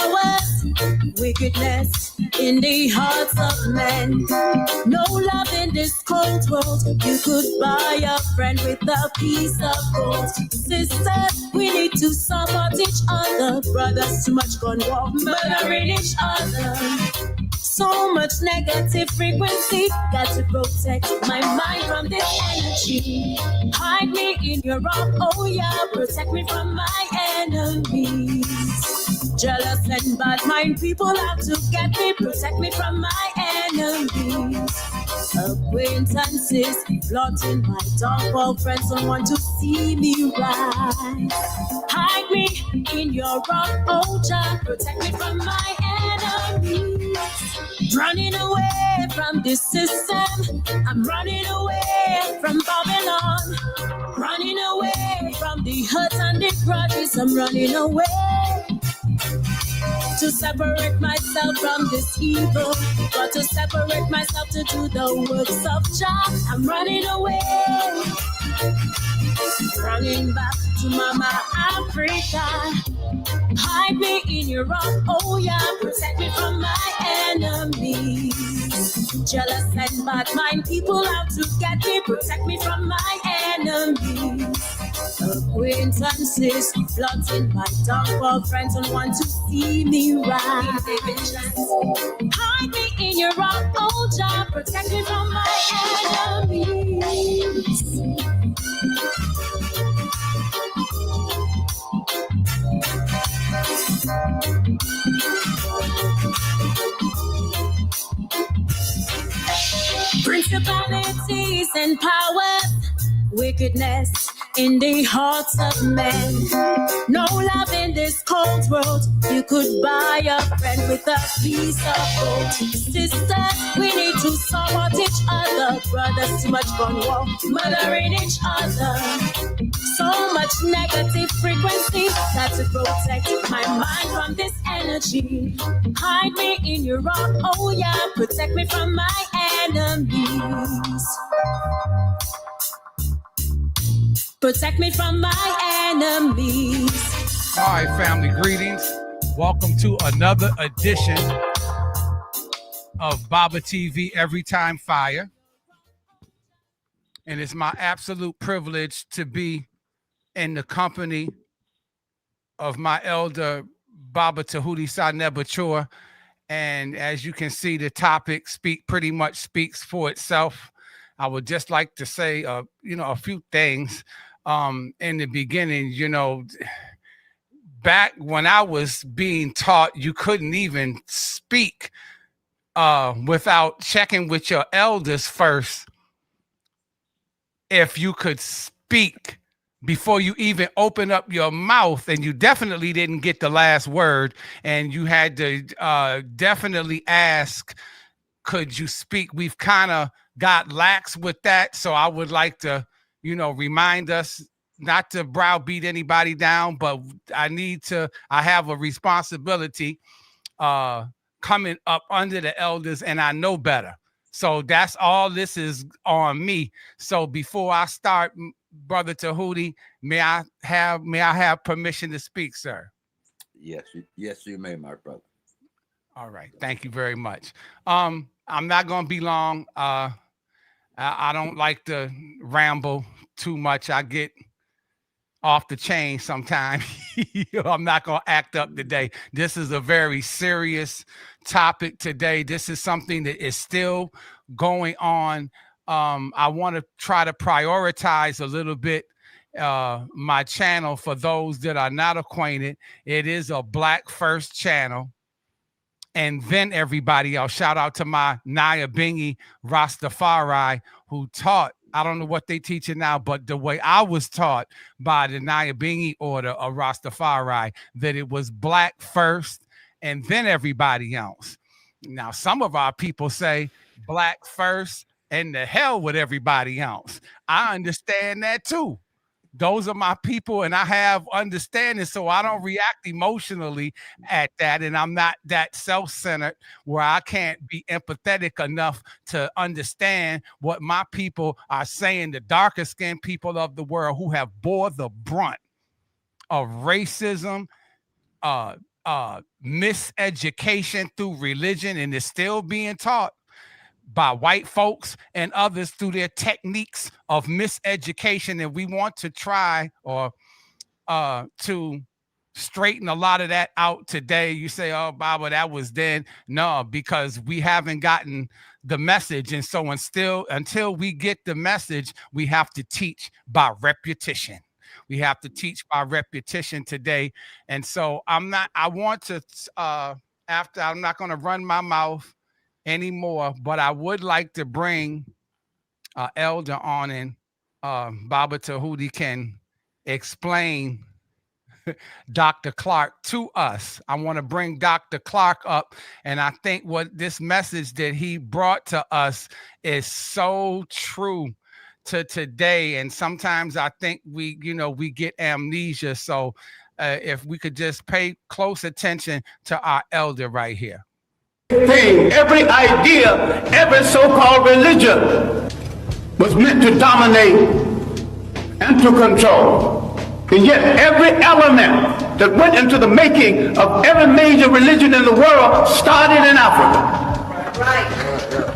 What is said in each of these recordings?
powers, wickedness in the hearts of men. No love in this cold world. You could buy a friend with a piece of gold. Sisters, we need to support each other. Brothers, too much gun war, murdering each other. So much negative frequency. Got to protect my mind from this energy. Hide me in your arm, oh yeah. Protect me from my enemies. Jealous and bad mind people out to get me. Protect me from my enemies. Acquaintances plotting my downfall. Friends don't want to see me rise. Hide me in your arm, oh yeah. Protect me from my enemies. Running away from this system. I'm running away from Babylon. Running away from the hurt and the grudges. I'm running away to separate myself from this evil. But to separate myself to do the works of Jah. I'm running away. Running back to Mama Africa. Hide me in your arms, oh yeah. Protect me from my enemies. Jealous and bad mind people out to get me. Protect me from my enemies. Acquaintances plotting my downfall. Friends don't want to see me rise. Hide me in your arms, oh yeah. Protect me from my enemies. Principalities and powers, wickedness in the hearts of men. No love in this cold world. You could buy a friend with a piece of gold. Sisters, we need to support each other. Brothers, too much gun war, murdering each other. So much negative frequency. Got to protect my mind from this energy. Hide me in your arm, oh yeah. Protect me from my enemies. Protect me from my enemies. All right, family, greetings. Welcome to another edition of Baba TV Every Time Fire. And it's my absolute privilege to be in the company of my elder, Baba Tehuti Sanebachor. And as you can see, the topic pretty much speaks for itself. I would just like to say, a few things. In the beginning, back when I was being taught, you couldn't even speak without checking with your elders first if you could speak before you even open up your mouth, and you definitely didn't get the last word, and you had to definitely ask, could you speak? We've kind of got lax with that, so I would like to remind us not to browbeat anybody down, but I have a responsibility coming up under the elders, and I know better. So that's all this is on me. So before I start, Brother Tehuti, may I have permission to speak, sir? Yes, you may, my brother. All right. Thank you very much. I'm not going to be long. I don't like to ramble too much. I get off the chain sometimes. I'm not going to act up today. This is a very serious topic today. This is something that is still going on. I want to try to prioritize a little bit my channel for those that are not acquainted. It is a Black First channel. And then everybody else. Shout out to my Nyabingi Rastafari who taught. I don't know what they teaching now, but the way I was taught by the Nyabingi order of Rastafari, that it was Black first and then everybody else. Now, some of our people say Black first and the hell with everybody else. I understand that too. Those are my people, and I have understanding, so I don't react emotionally at that, and I'm not that self-centered where I can't be empathetic enough to understand what my people are saying, the darker-skinned people of the world who have bore the brunt of racism, miseducation through religion, and it's still being taught by white folks and others through their techniques of miseducation. And we want to try to straighten a lot of that out today. You say, oh, Baba, that was then. No, because we haven't gotten the message. And so until we get the message, we have to teach by repetition. We have to teach by repetition today. And so I'm not going to run my mouth anymore, but I would like to bring Elder on, and Baba Tehuti can explain Dr. Clark to us. I want to bring Dr. Clark up, and I think what this message that he brought to us is so true to today. And sometimes I think we get amnesia. So if we could just pay close attention to our elder right here. Every idea, every so-called religion was meant to dominate and to control. And yet every element that went into the making of every major religion in the world started in Africa.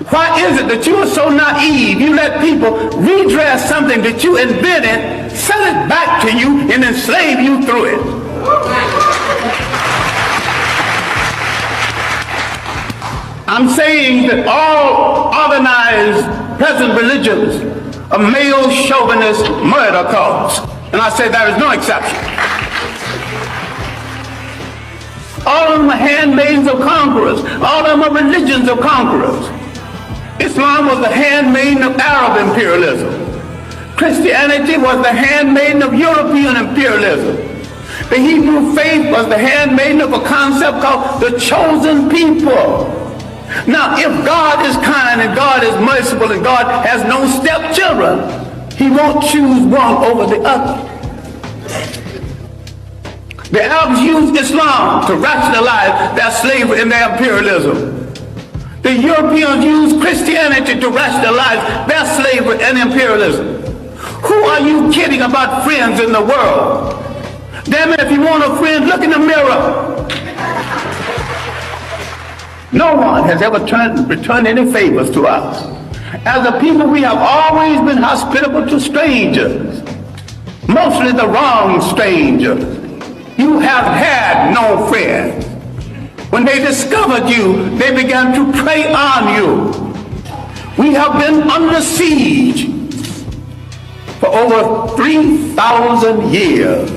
Why is it that you are so naive? You let people redress something that you invented, sell it back to you, and enslave you through it. I'm saying that all organized present religions are male chauvinist murder cults. And I say there is no exception. All of them are handmaidens of conquerors. All of them are religions of conquerors. Islam was the handmaiden of Arab imperialism. Christianity was the handmaiden of European imperialism. The Hebrew faith was the handmaiden of a concept called the chosen people. Now, if God is kind and God is merciful and God has no stepchildren, he won't choose one over the other. The Arabs used Islam to rationalize their slavery and their imperialism. The Europeans used Christianity to rationalize their slavery and imperialism. Who are you kidding about friends in the world? Damn it, if you want a friend, look in the mirror. No one has ever returned any favors to us. As a people, we have always been hospitable to strangers, mostly the wrong strangers. You have had no friends. When they discovered you, they began to prey on you. We have been under siege for over 3,000 years.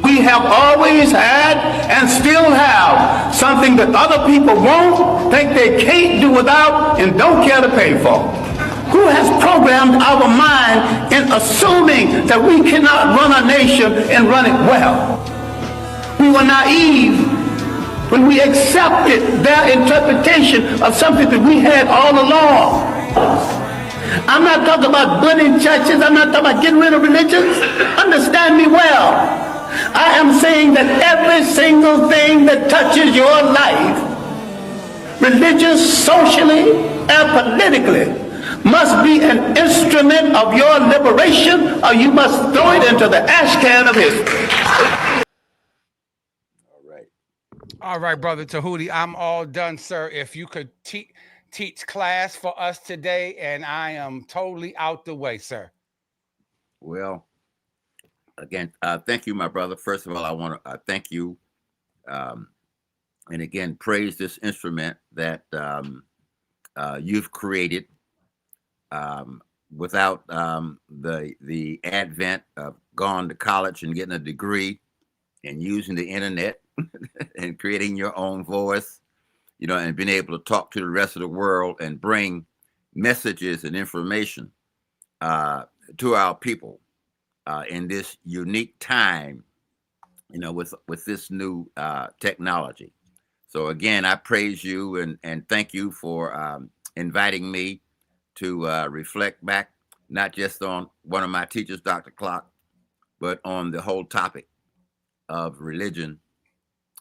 We have always had and still have something that other people won't, think they can't do without, and don't care to pay for. Who has programmed our mind in assuming that we cannot run a nation and run it well? We were naive when we accepted their interpretation of something that we had all along. I'm not talking about burning churches. I'm not talking about getting rid of religions. Understand me well. I am saying that every single thing that touches your life, religious, socially, and politically, must be an instrument of your liberation, or you must throw it into the ash can of history. All right, Brother Tehuti, I'm all done, sir. If you could teach class for us today, and I am totally out the way, sir. Well, again, thank you, my brother. First of all, I want to thank you, and again, praise this instrument that you've created. Without the advent of going to college and getting a degree and using the internet and creating your own voice, and being able to talk to the rest of the world and bring messages and information to our people in this unique time, with this new technology. So again, I praise you and thank you for inviting me to reflect back, not just on one of my teachers, Dr. Clark, but on the whole topic of religion,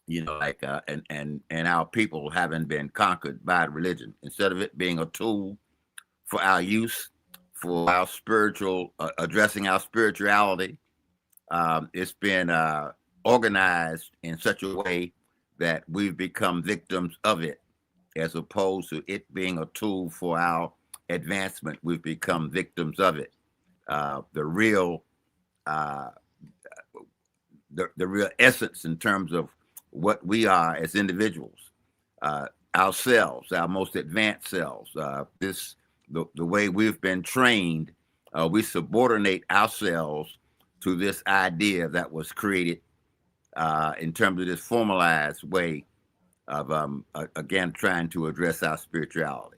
and our people having been conquered by religion. Instead of it being a tool for our use, for our spiritual, addressing our spirituality, it's been organized in such a way that we've become victims of it, as opposed to it being a tool for our advancement. We've become victims of it. The real the real essence in terms of what we are as individuals, ourselves, our most advanced selves. The way we've been trained, we subordinate ourselves to this idea that was created in terms of this formalized way of, again, trying to address our spirituality.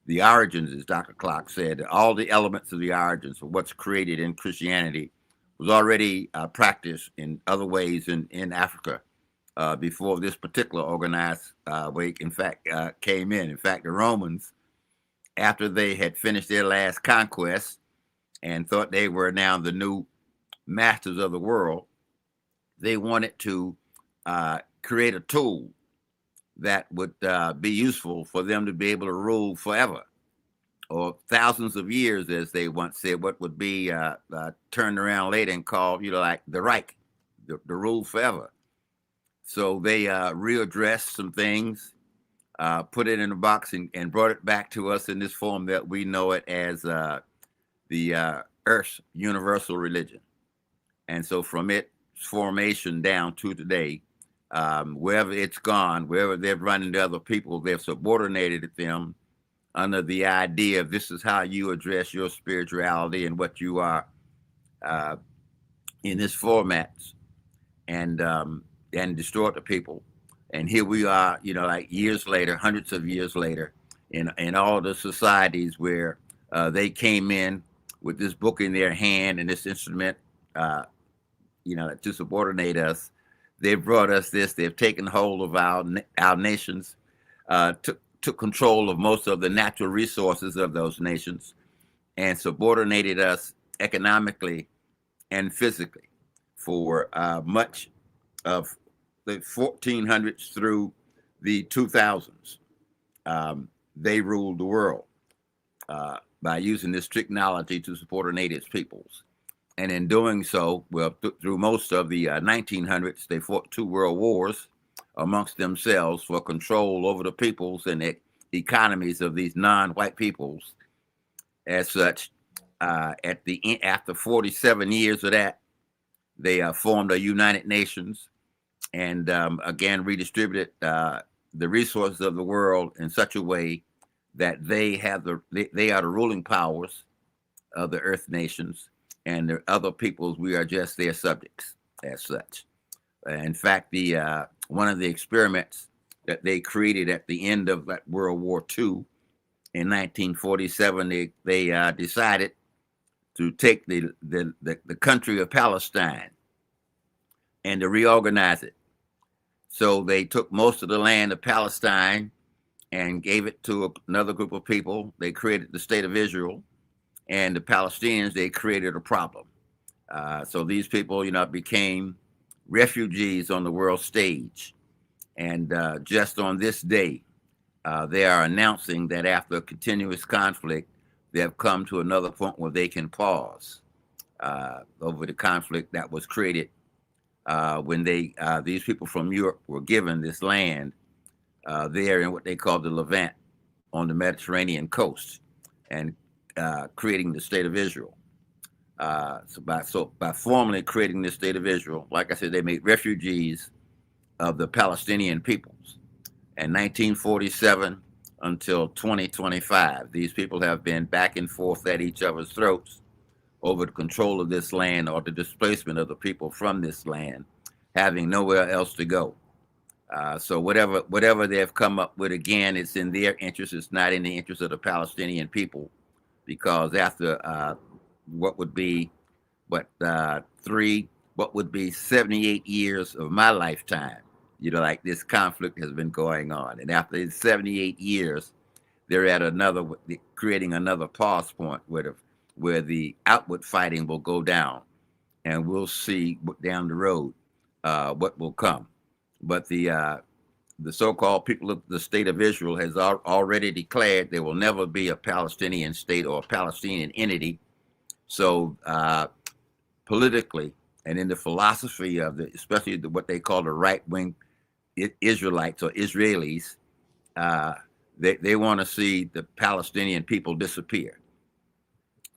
The origins, as Dr. Clark said, all the elements of the origins of what's created in Christianity was already practiced in other ways in Africa before this particular organized way, in fact, came in. In fact, the Romans, after they had finished their last conquest and thought they were now the new masters of the world, they wanted to create a tool that would be useful for them to be able to rule forever, or thousands of years, as they once said, what would be turned around later and called, like the Reich, the rule forever. So they readdressed some things, put it in a box and brought it back to us in this form that we know it as the Earth's universal religion. And so from its formation down to today, wherever it's gone, wherever they've run into other people, they've subordinated them under the idea of this is how you address your spirituality and what you are in this format, and distort the people. And here we are, like years later, hundreds of years later, in all the societies where they came in with this book in their hand and this instrument, to subordinate us. They've brought us this. They've taken hold of our nations, took control of most of the natural resources of those nations, and subordinated us economically and physically for much of the 1400s through the 2000s. They ruled the world by using this technology to subordinate its peoples. And in doing so, through most of the 1900s, they fought 2 world wars amongst themselves for control over the peoples and the economies of these non-white peoples. As such, after 47 years of that, they formed a United Nations and again redistributed the resources of the world in such a way that they are the ruling powers of the Earth nations, and the other peoples, we are just their subjects as such. In fact, one of the experiments that they created at the end of that World War II in 1947, they decided to take the country of Palestine and to reorganize it. So they took most of the land of Palestine and gave it to another group of people. They created the state of Israel, and the Palestinians, they created a problem. So these people, became refugees on the world stage. And just on this day, they are announcing that after a continuous conflict, they have come to another point where they can pause over the conflict that was created when these people from Europe were given this land there in what they call the Levant on the Mediterranean coast, and creating the state of Israel. So by formally creating the state of Israel, like I said, they made refugees of the Palestinian peoples. In 1947 until 2025, these people have been back and forth at each other's throats over the control of this land or the displacement of the people from this land, having nowhere else to go. So whatever they've come up with, again, it's in their interest. It's not in the interest of the Palestinian people, because after what would be 78 years of my lifetime, like this conflict has been going on. And after 78 years, they're at creating another pause point where the outward fighting will go down, and we'll see down the road what will come. But the so-called people of the state of Israel has already declared there will never be a Palestinian state or a Palestinian entity. So politically and in the philosophy of especially what they call the right-wing Israelites or Israelis, they want to see the Palestinian people disappear.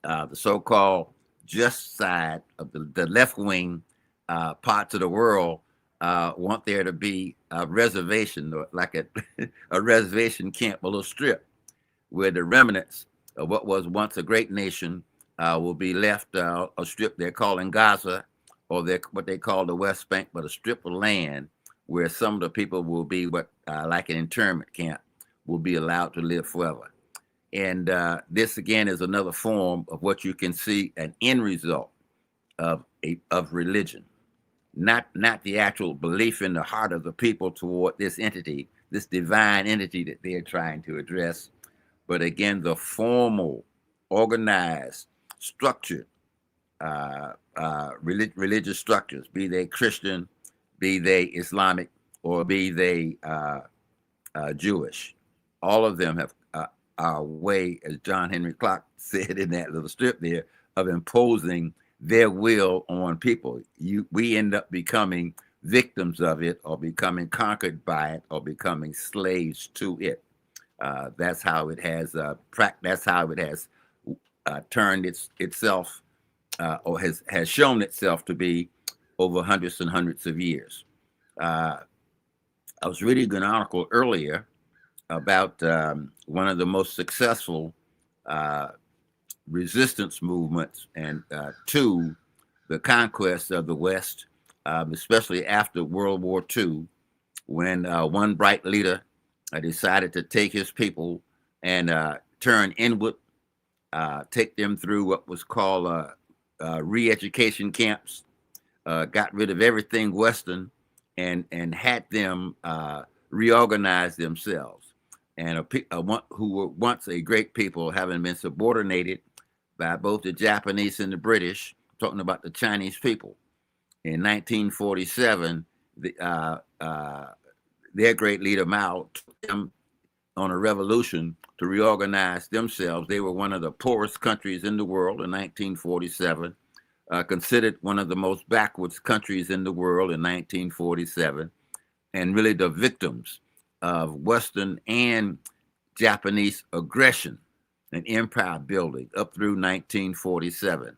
The so-called just side of the left-wing parts of the world want there to be a reservation, or like a reservation camp, a little strip, where the remnants of what was once a great nation will be left, a strip they're calling Gaza, or what they call the West Bank, but a strip of land where some of the people will be like an internment camp, will be allowed to live forever. And this again is another form of what you can see, an end result of religion, not the actual belief in the heart of the people toward this entity, this divine entity that they're trying to address, but again the formal, organized, structured religious structures, be they Christian, be they Islamic, or be they Jewish. All of them have our way, as John Henry Clark said in that little strip there, of imposing their will on people. We end up becoming victims of it, or becoming conquered by it, or becoming slaves to it. That's how it has that's how it has turned itself, or has shown itself to be over hundreds and hundreds of years. I was reading an article earlier about one of the most successful resistance movements and to the conquest of the West, especially after World War II, when one bright leader decided to take his people and turn inward, take them through what was called re-education camps, got rid of everything Western, and had them reorganize themselves. And who were once a great people, having been subordinated by both the Japanese and the British, talking about the Chinese people. In 1947, their great leader Mao took them on a revolution to reorganize themselves. They were one of the poorest countries in the world in 1947, considered one of the most backwards countries in the world in 1947, and really the victims of Western and Japanese aggression and empire building up through 1947.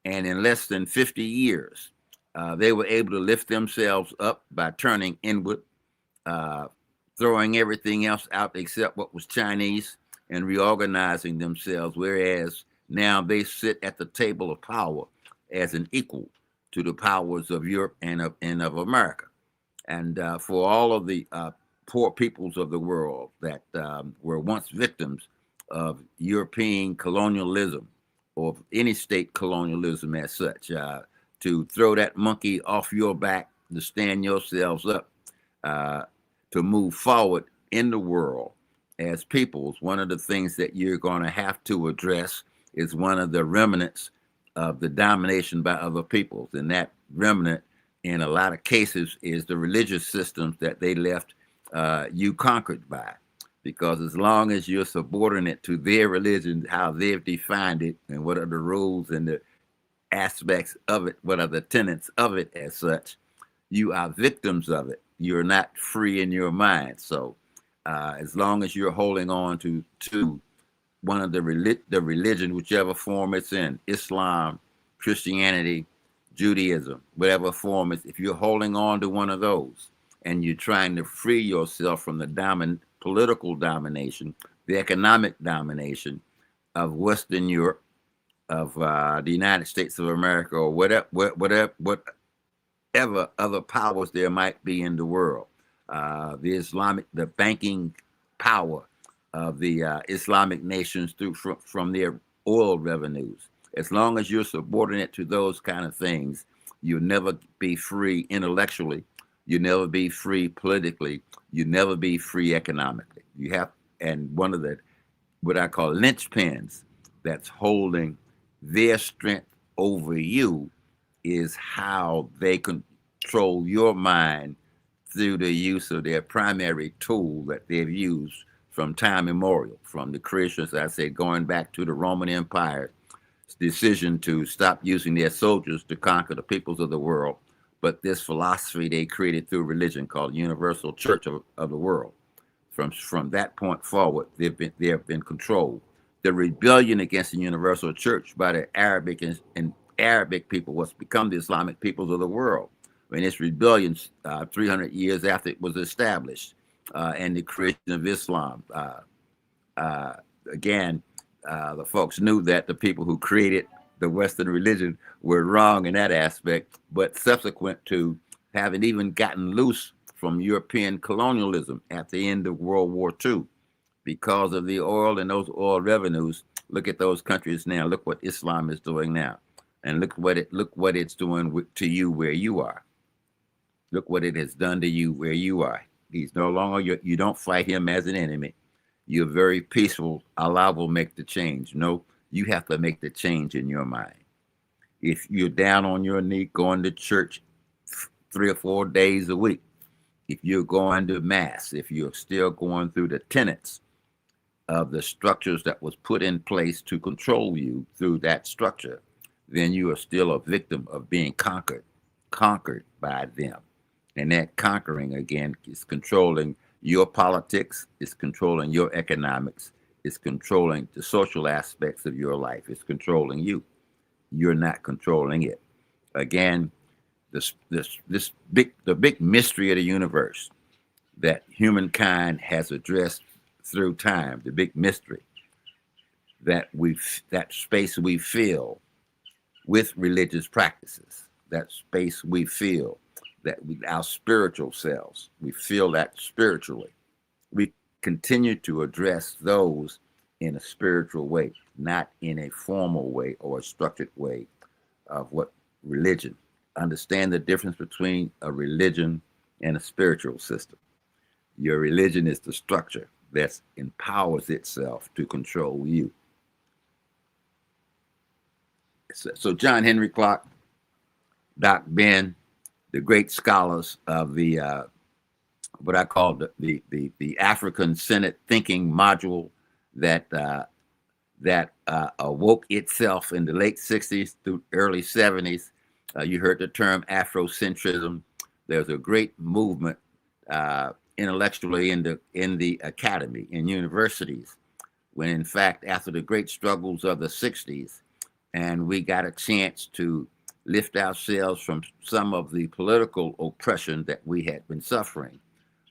And in less than 50 years, they were able to lift themselves up by turning inward, throwing everything else out except what was Chinese, and reorganizing themselves, whereas now they sit at the table of power as an equal to the powers of Europe and of America. And for all of the poor peoples of the world that were once victims of European colonialism, or any state colonialism as such, to throw that monkey off your back, to stand yourselves up, to move forward in the world as peoples. One of the things that you're going to have to address is one of the remnants of the domination by other peoples. And that remnant, in a lot of cases, is the religious systems that they left you conquered by. Because as long as you're subordinate to their religion, how they've defined it, and what are the rules and the aspects of it, what are the tenets of it as such, you are victims of it. You're not free in your mind. So as long as you're holding on to one of the religion, whichever form it's in, Islam, Christianity, Judaism, whatever form it's, if you're holding on to one of those and you're trying to free yourself from the political domination, the economic domination of Western Europe, of the United States of America, or whatever other powers there might be in the world, the banking power of the Islamic nations from their oil revenues. As long as you're subordinate to those kind of things, you'll never be free intellectually. You'll never be free politically. You'll never be free economically. And one of the, what I call linchpins that's holding their strength over you is how they control your mind through the use of their primary tool that they've used from time immemorial, from the creation, as I said, going back to the Roman Empire's decision to stop using their soldiers to conquer the peoples of the world, but this philosophy they created through religion called Universal Church of the World. From that point forward, they have been controlled. The rebellion against the Universal Church by the Arabic and Arabic people was become the Islamic peoples of the world. I mean, this rebellion 300 years after it was established, and the creation of Islam. Again, the folks knew that the people who created the Western religion were wrong in that aspect, but subsequent to having even gotten loose from European colonialism at the end of World War II, because of the oil and those oil revenues. Look at those countries now. Look what Islam is doing now, and look what it's doing to you where you are. Look what it has done to you where you are. He's no longer you don't fight him as an enemy. You're very peaceful. Allah will make the change. No, you have to make the change in your mind. If you're down on your knee going to church 3 or 4 days a week, if you're going to mass, if you're still going through the tenets of the structures that was put in place to control you through that structure, then you are still a victim of being conquered by them. And that conquering, again, is controlling your politics, is controlling your economics, is controlling the social aspects of your life, it's controlling you. You're not controlling it. Again, the big mystery of the universe that humankind has addressed through time, the big mystery that space we fill with religious practices, that space we fill that our spiritual selves, we feel that spiritually. We continue to address those in a spiritual way, not in a formal way or a structured way of what religion. Understand the difference between a religion and a spiritual system. Your religion is the structure that empowers itself to control you. So John Henry Clark, Doc Ben, the great scholars of the what I call the African Senate thinking module that awoke itself in the late 60s through early 70s. You heard the term Afrocentrism. There's a great movement intellectually in the academy, in universities, when in fact, after the great struggles of the 60s, and we got a chance to lift ourselves from some of the political oppression that we had been suffering,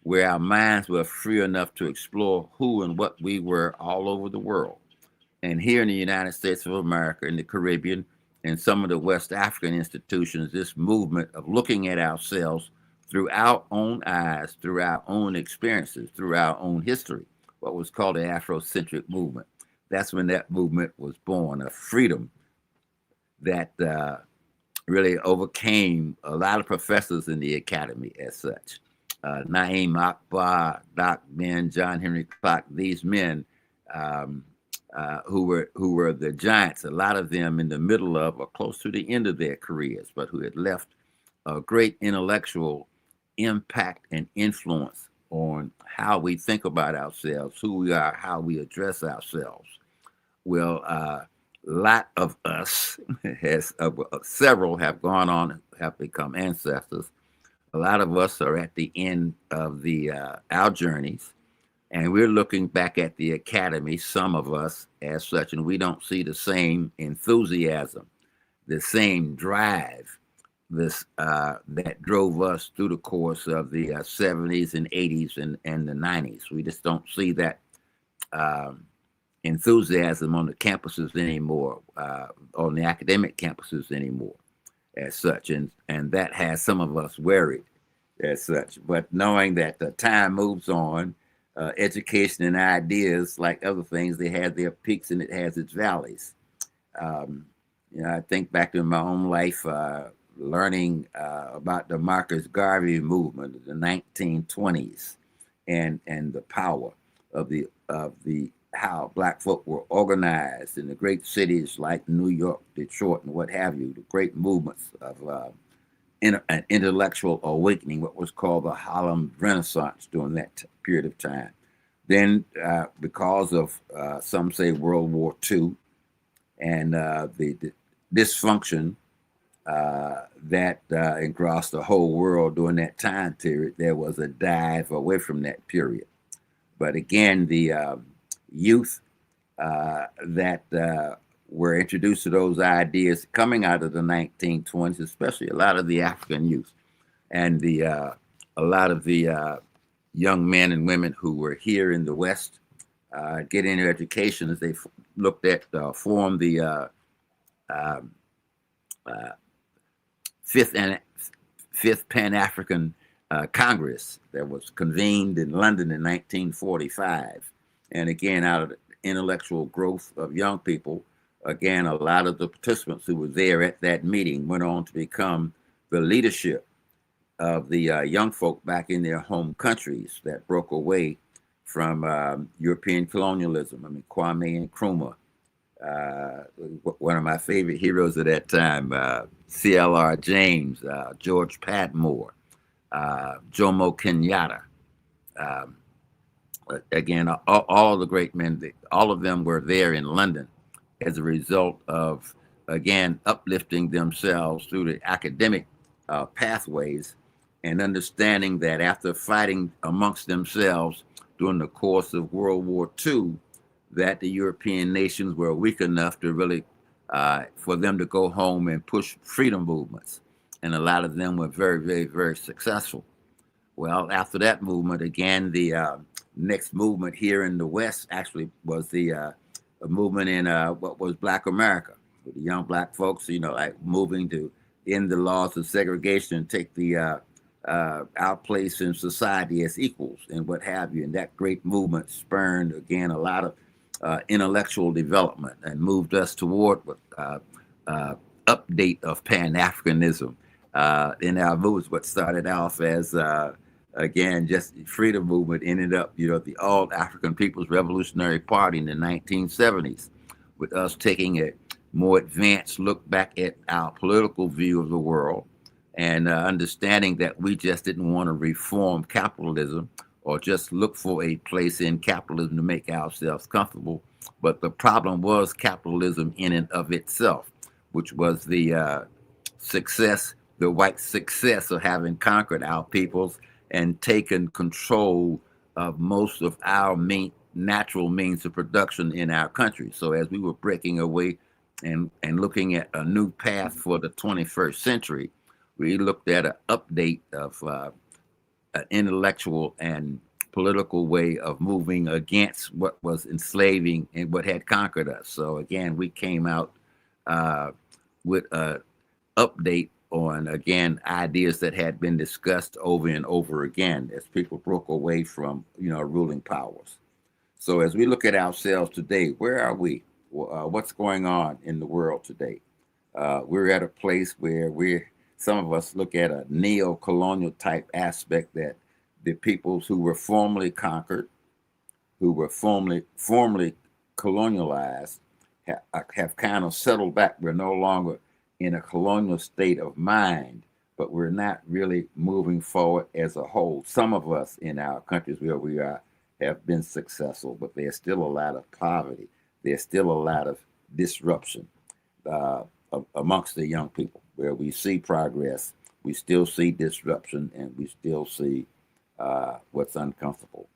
where our minds were free enough to explore who and what we were all over the world. And here in the United States of America, in the Caribbean, and some of the West African institutions, this movement of looking at ourselves through our own eyes, through our own experiences, through our own history, what was called the Afrocentric movement. That's when that movement was born, of freedom that really overcame a lot of professors in the academy as such. Naim Akbar, Doc Ben, John Henry Clark, these men who were the giants, a lot of them in the middle of or close to the end of their careers, but who had left a great intellectual impact and influence on how we think about ourselves, who we are, how we address ourselves. Well, a lot of us, several have gone on, have become ancestors. A lot of us are at the end of our journeys, and we're looking back at the academy, some of us as such, and we don't see the same enthusiasm, the same drive that drove us through the course of the 70s and 80s and the 90s. We just don't see that enthusiasm on the campuses anymore, on the academic campuses anymore as such. And that has some of us worried as such. But knowing that the time moves on, education and ideas, like other things, they have their peaks and it has its valleys. I think back to my own life, learning about the Marcus Garvey movement of the 1920s and the power of the how Black folk were organized in the great cities like New York, Detroit, and what have you, the great movements of an intellectual awakening, what was called the Harlem Renaissance during that period of time. Then because of, some say, World War II and the dysfunction that engrossed the whole world during that time period. There was a dive away from that period. But again, the youth that were introduced to those ideas coming out of the 1920s, especially a lot of the African youth and a lot of the young men and women who were here in the West getting their education as they looked at formed the um, uh, fifth Pan-African Congress that was convened in London in 1945. And again, out of the intellectual growth of young people, again, a lot of the participants who were there at that meeting went on to become the leadership of the young folk back in their home countries that broke away from European colonialism. I mean, Kwame Nkrumah, one of my favorite heroes of that time, C.L.R. James, George Padmore, Jomo Kenyatta. Um, Again, all the great men, all of them were there in London as a result of, again, uplifting themselves through the academic pathways and understanding that after fighting amongst themselves during the course of World War II, that the European nations were weak enough to really, for them to go home and push freedom movements. And a lot of them were very, very, very successful. Well, after that movement, again, the next movement here in the West actually was the a movement in what was Black America, with the young Black folks, like moving to end the laws of segregation and take our place in society as equals and what have you. And that great movement spurned, again, a lot of intellectual development and moved us toward update of Pan-Africanism in our moves. What started off as again, just the freedom movement ended up, the All African People's Revolutionary Party in the 1970s, with us taking a more advanced look back at our political view of the world and understanding that we just didn't want to reform capitalism or just look for a place in capitalism to make ourselves comfortable. But the problem was capitalism in and of itself, which was the success, the white success of having conquered our peoples and taken control of most of our natural means of production in our country. So as we were breaking away and looking at a new path for the 21st century, we looked at an update of an intellectual and political way of moving against what was enslaving and what had conquered us. So again, we came out with an update on, again, ideas that had been discussed over and over again as people broke away from, ruling powers. So as we look at ourselves today, where are we? What's going on in the world today? We're at a place where some of us look at a neo-colonial type aspect that the peoples who were formerly conquered, who were formerly colonialized, have kind of settled back. We're no longer in a colonial state of mind, but we're not really moving forward as a whole. Some of us in our countries where we are have been successful, but there's still a lot of poverty. There's still a lot of disruption amongst the young people. Where we see progress, we still see disruption, and we still see what's uncomfortable.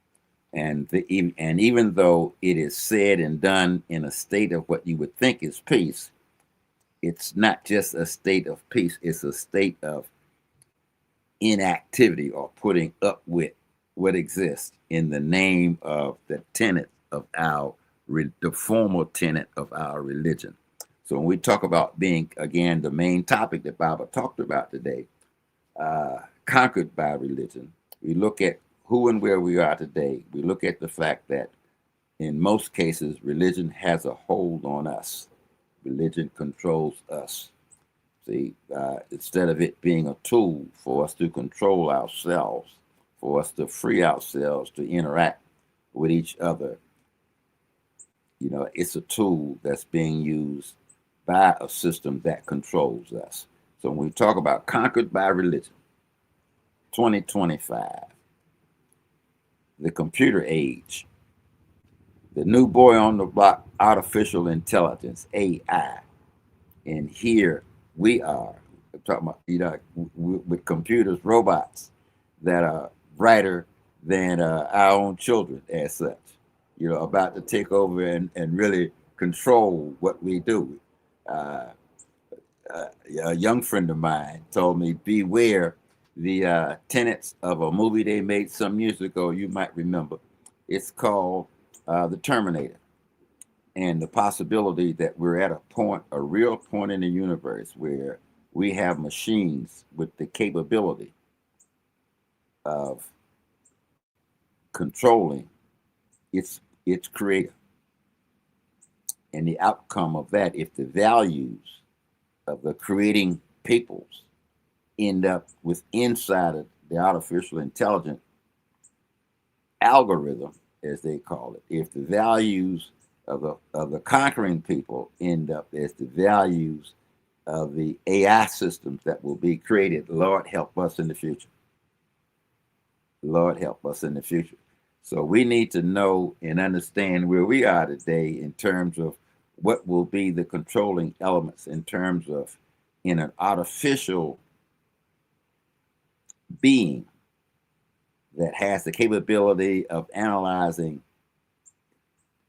And even though it is said and done in a state of what you would think is peace, it's not just a state of peace, it's a state of inactivity or putting up with what exists in the name of the tenet of the formal tenet of our religion. So when we talk about being, again, the main topic that Baba talked about today, conquered by religion, we look at who and where we are today. We look at the fact that in most cases, religion has a hold on us. Religion controls us. See, instead of it being a tool for us to control ourselves, for us to free ourselves to interact with each other, it's a tool that's being used by a system that controls us. So when we talk about conquered by religion, 2025, the computer age, the new boy on the block, artificial intelligence, AI. And here we are, talking about, with computers, robots that are brighter than our own children as such, about to take over and really control what we do. Uh, a young friend of mine told me, beware the tenets of a movie they made some years ago. You might remember. It's called The Terminator. And the possibility that we're at a real point in the universe where we have machines with the capability of controlling its creator. And the outcome of that, if the values of the creating peoples end up with inside of the artificial intelligent algorithm, as they call it, if the values of the conquering people end up as the values of the AI systems that will be created, Lord help us in the future. Lord help us in the future. So we need to know and understand where we are today in terms of what will be the controlling elements in terms of in an artificial being that has the capability of analyzing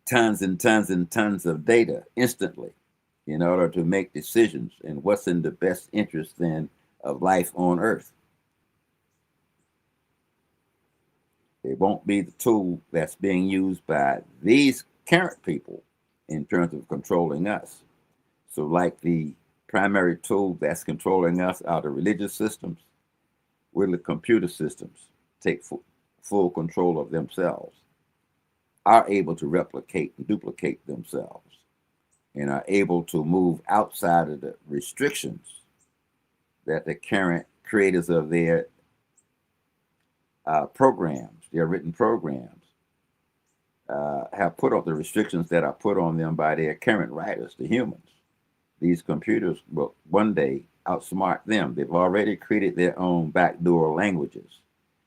tons and tons and tons of data instantly in order to make decisions and what's in the best interest then of life on earth. It won't be the tool that's being used by these current people in terms of controlling us. So like the primary tool that's controlling us are the religious systems, where the computer systems take full control of themselves, are able to replicate and duplicate themselves, and are able to move outside of the restrictions that the current creators of their programs, their written programs, have put up the restrictions that are put on them by their current writers, the humans. These computers will one day outsmart them. They've already created their own backdoor languages.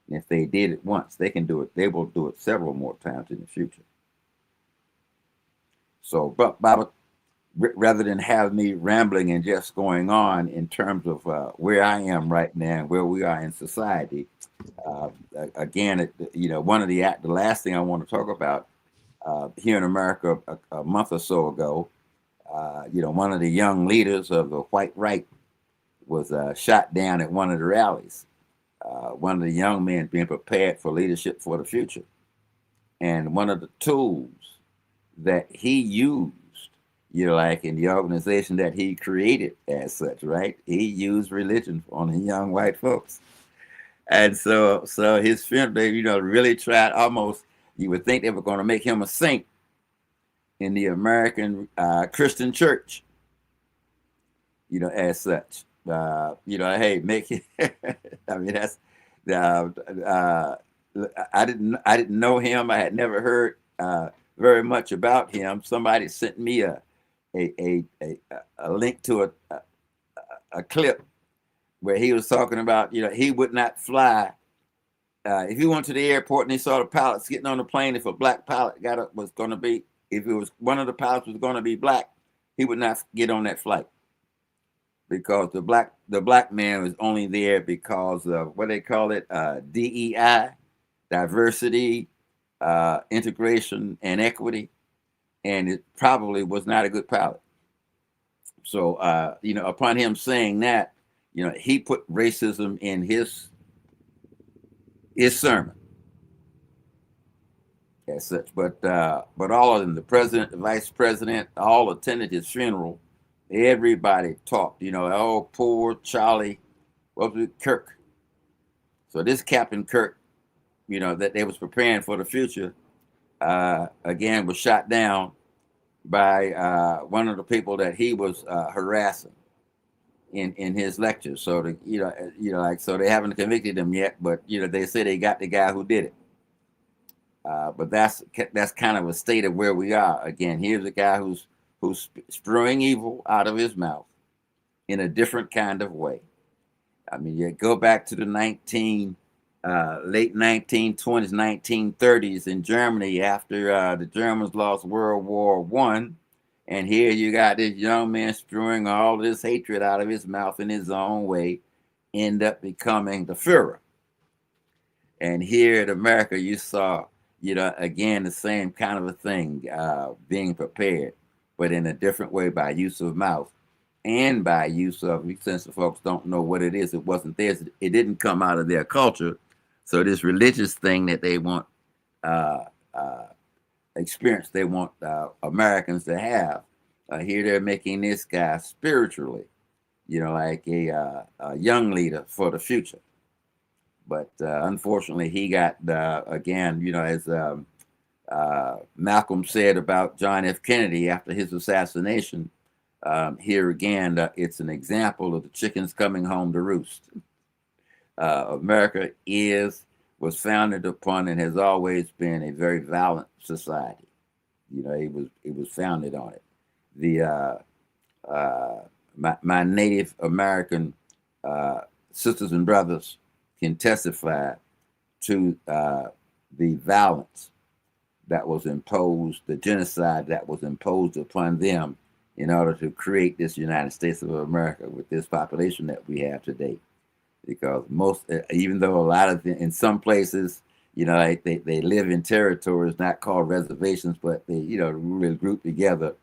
And if they did it once, they can do it. They will do it several more times in the future. So, but Baba, rather than have me rambling and just going on in terms of where I am right now and where we are in society, again, one of the last thing I want to talk about here in America a month or so ago, one of the young leaders of the white right was shot down at one of the rallies. One of the young men being prepared for leadership for the future. And one of the tools that he used, like in the organization that he created as such, right? He used religion on the young white folks. And so his friend, really tried almost, you would think they were going to make him a saint in the American Christian church, as such. Hey, make it. I mean, that's I didn't know him. I had never heard very much about him. Somebody sent me a link to a clip where he was talking about, he would not fly if he went to the airport and he saw the pilots getting on the plane. If a black pilot if it was one of the pilots was going to be black, he would not get on that flight. Because the black man was only there because of what they call it, DEI, diversity, integration, and equity, and it probably was not a good pilot. So, upon him saying that, he put racism in his sermon as such. But all of them, the president, the vice president, all attended his funeral. Everybody talked, oh, poor Charlie, what was it, Kirk. So this Captain Kirk, that they was preparing for the future, again, was shot down by one of the people that he was harassing in his lecture. So so they haven't convicted him yet, but they say they got the guy who did it. But that's kind of a state of where we are. Again, here's a guy who's spewing evil out of his mouth in a different kind of way. I mean, you go back to the late 1920s, 1930s in Germany after the Germans lost World War I, And here you got this young man spewing all this hatred out of his mouth in his own way, end up becoming the Führer. And here in America, you saw, again, the same kind of a thing being prepared, but in a different way by use of mouth and by use of, since the folks don't know what it is, it wasn't theirs. It didn't come out of their culture. So this religious thing that they want experience, they want Americans to have. Here they're making this guy spiritually, like a young leader for the future. But unfortunately, he got, again, as Malcolm said about John F. Kennedy after his assassination, here again, it's an example of the chickens coming home to roost. America was founded upon and has always been a very violent society. It was founded on it. My Native American sisters and brothers can testify to the violence that was imposed, the genocide that was imposed upon them in order to create this United States of America with this population that we have today. Because even though a lot of in some places, like they live in territories not called reservations, but they, really group together.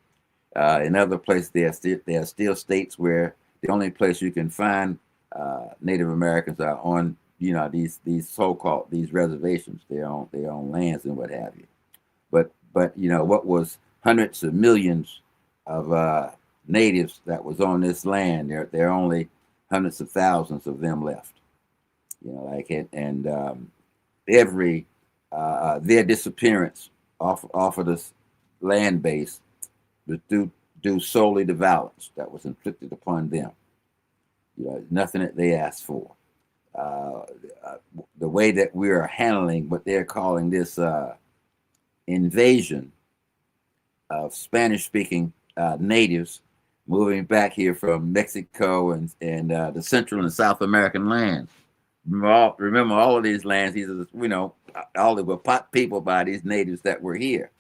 In other places, there are still states where the only place you can find Native Americans are on, these so-called these reservations, their own lands and what have you. But what was hundreds of millions of natives that was on this land, there are only hundreds of thousands of them left. Every their disappearance off of this land base was due solely to violence that was inflicted upon them. Nothing that they asked for. The way that we are handling what they're calling this invasion of Spanish-speaking natives moving back here from Mexico and the Central and South American lands. Remember all of these lands, these are, all they were people by these natives that were here.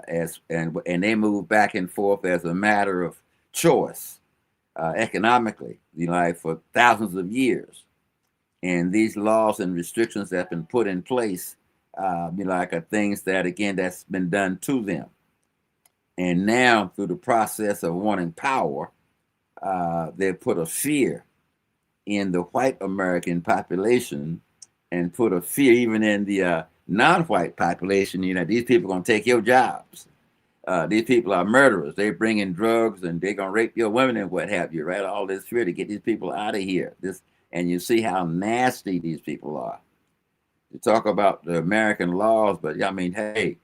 And they moved back and forth as a matter of choice, economically, for thousands of years. And these laws and restrictions that have been put in place, are things that, again, that's been done to them. And now, through the process of wanting power, they put a fear in the white American population and put a fear even in the non-white population. These people are going to take your jobs. These people are murderers. They bring in drugs and they're going to rape your women and what have you, right? All this fear to get these people out of here. And you see how nasty these people are. You talk about the American laws, but hey,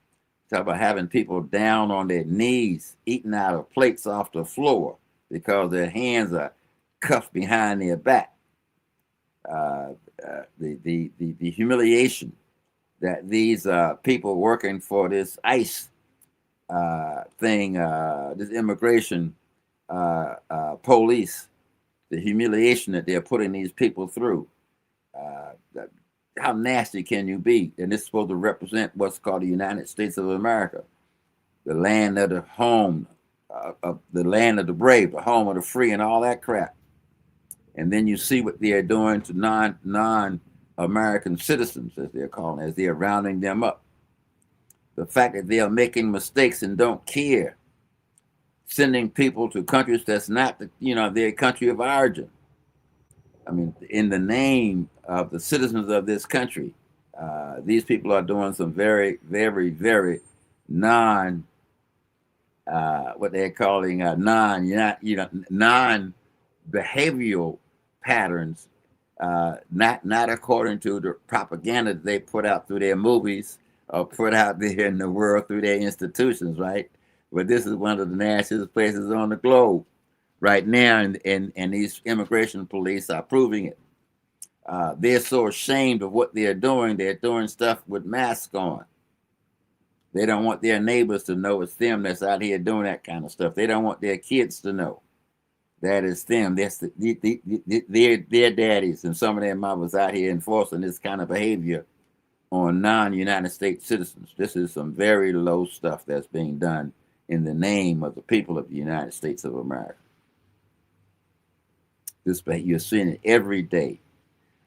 talk about having people down on their knees, eating out of plates off the floor because their hands are cuffed behind their back. The humiliation that these people working for this ICE thing, this immigration police, the humiliation that they're putting these people through. How nasty can you be? And this is supposed to represent what's called the United States of America, the land of the home, the land of the brave, the home of the free, and all that crap. And then you see what they're doing to non-American citizens, as they're calling, as they're rounding them up. The fact that they are making mistakes and don't care, sending people to countries that's not their country of origin. In the name of the citizens of this country, these people are doing some very, very, very what they're calling non-behavioral patterns, not according to the propaganda that they put out through their movies or put out there in the world through their institutions, right? But this is one of the nastiest places on the globe right now, and these immigration police are proving it. They're so ashamed of what they're doing stuff with masks on. They don't want their neighbors to know it's them that's out here doing that kind of stuff. They don't want their kids to know that it's them. That's their daddies and some of their mothers out here enforcing this kind of behavior on non-United States citizens. This is some very low stuff that's being done in the name of the people of the United States of America. You're seeing it every day.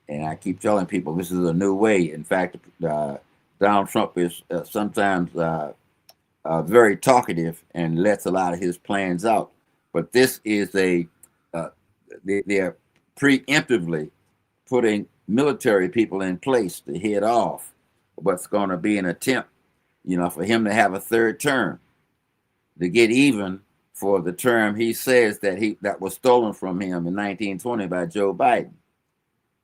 And I keep telling people this is a new way. In fact, Donald Trump is sometimes very talkative and lets a lot of his plans out. But this is they're preemptively putting military people in place to head off what's going to be an attempt, for him to have a third term, to get even for the term he says that was stolen from him in 1920 by Joe Biden.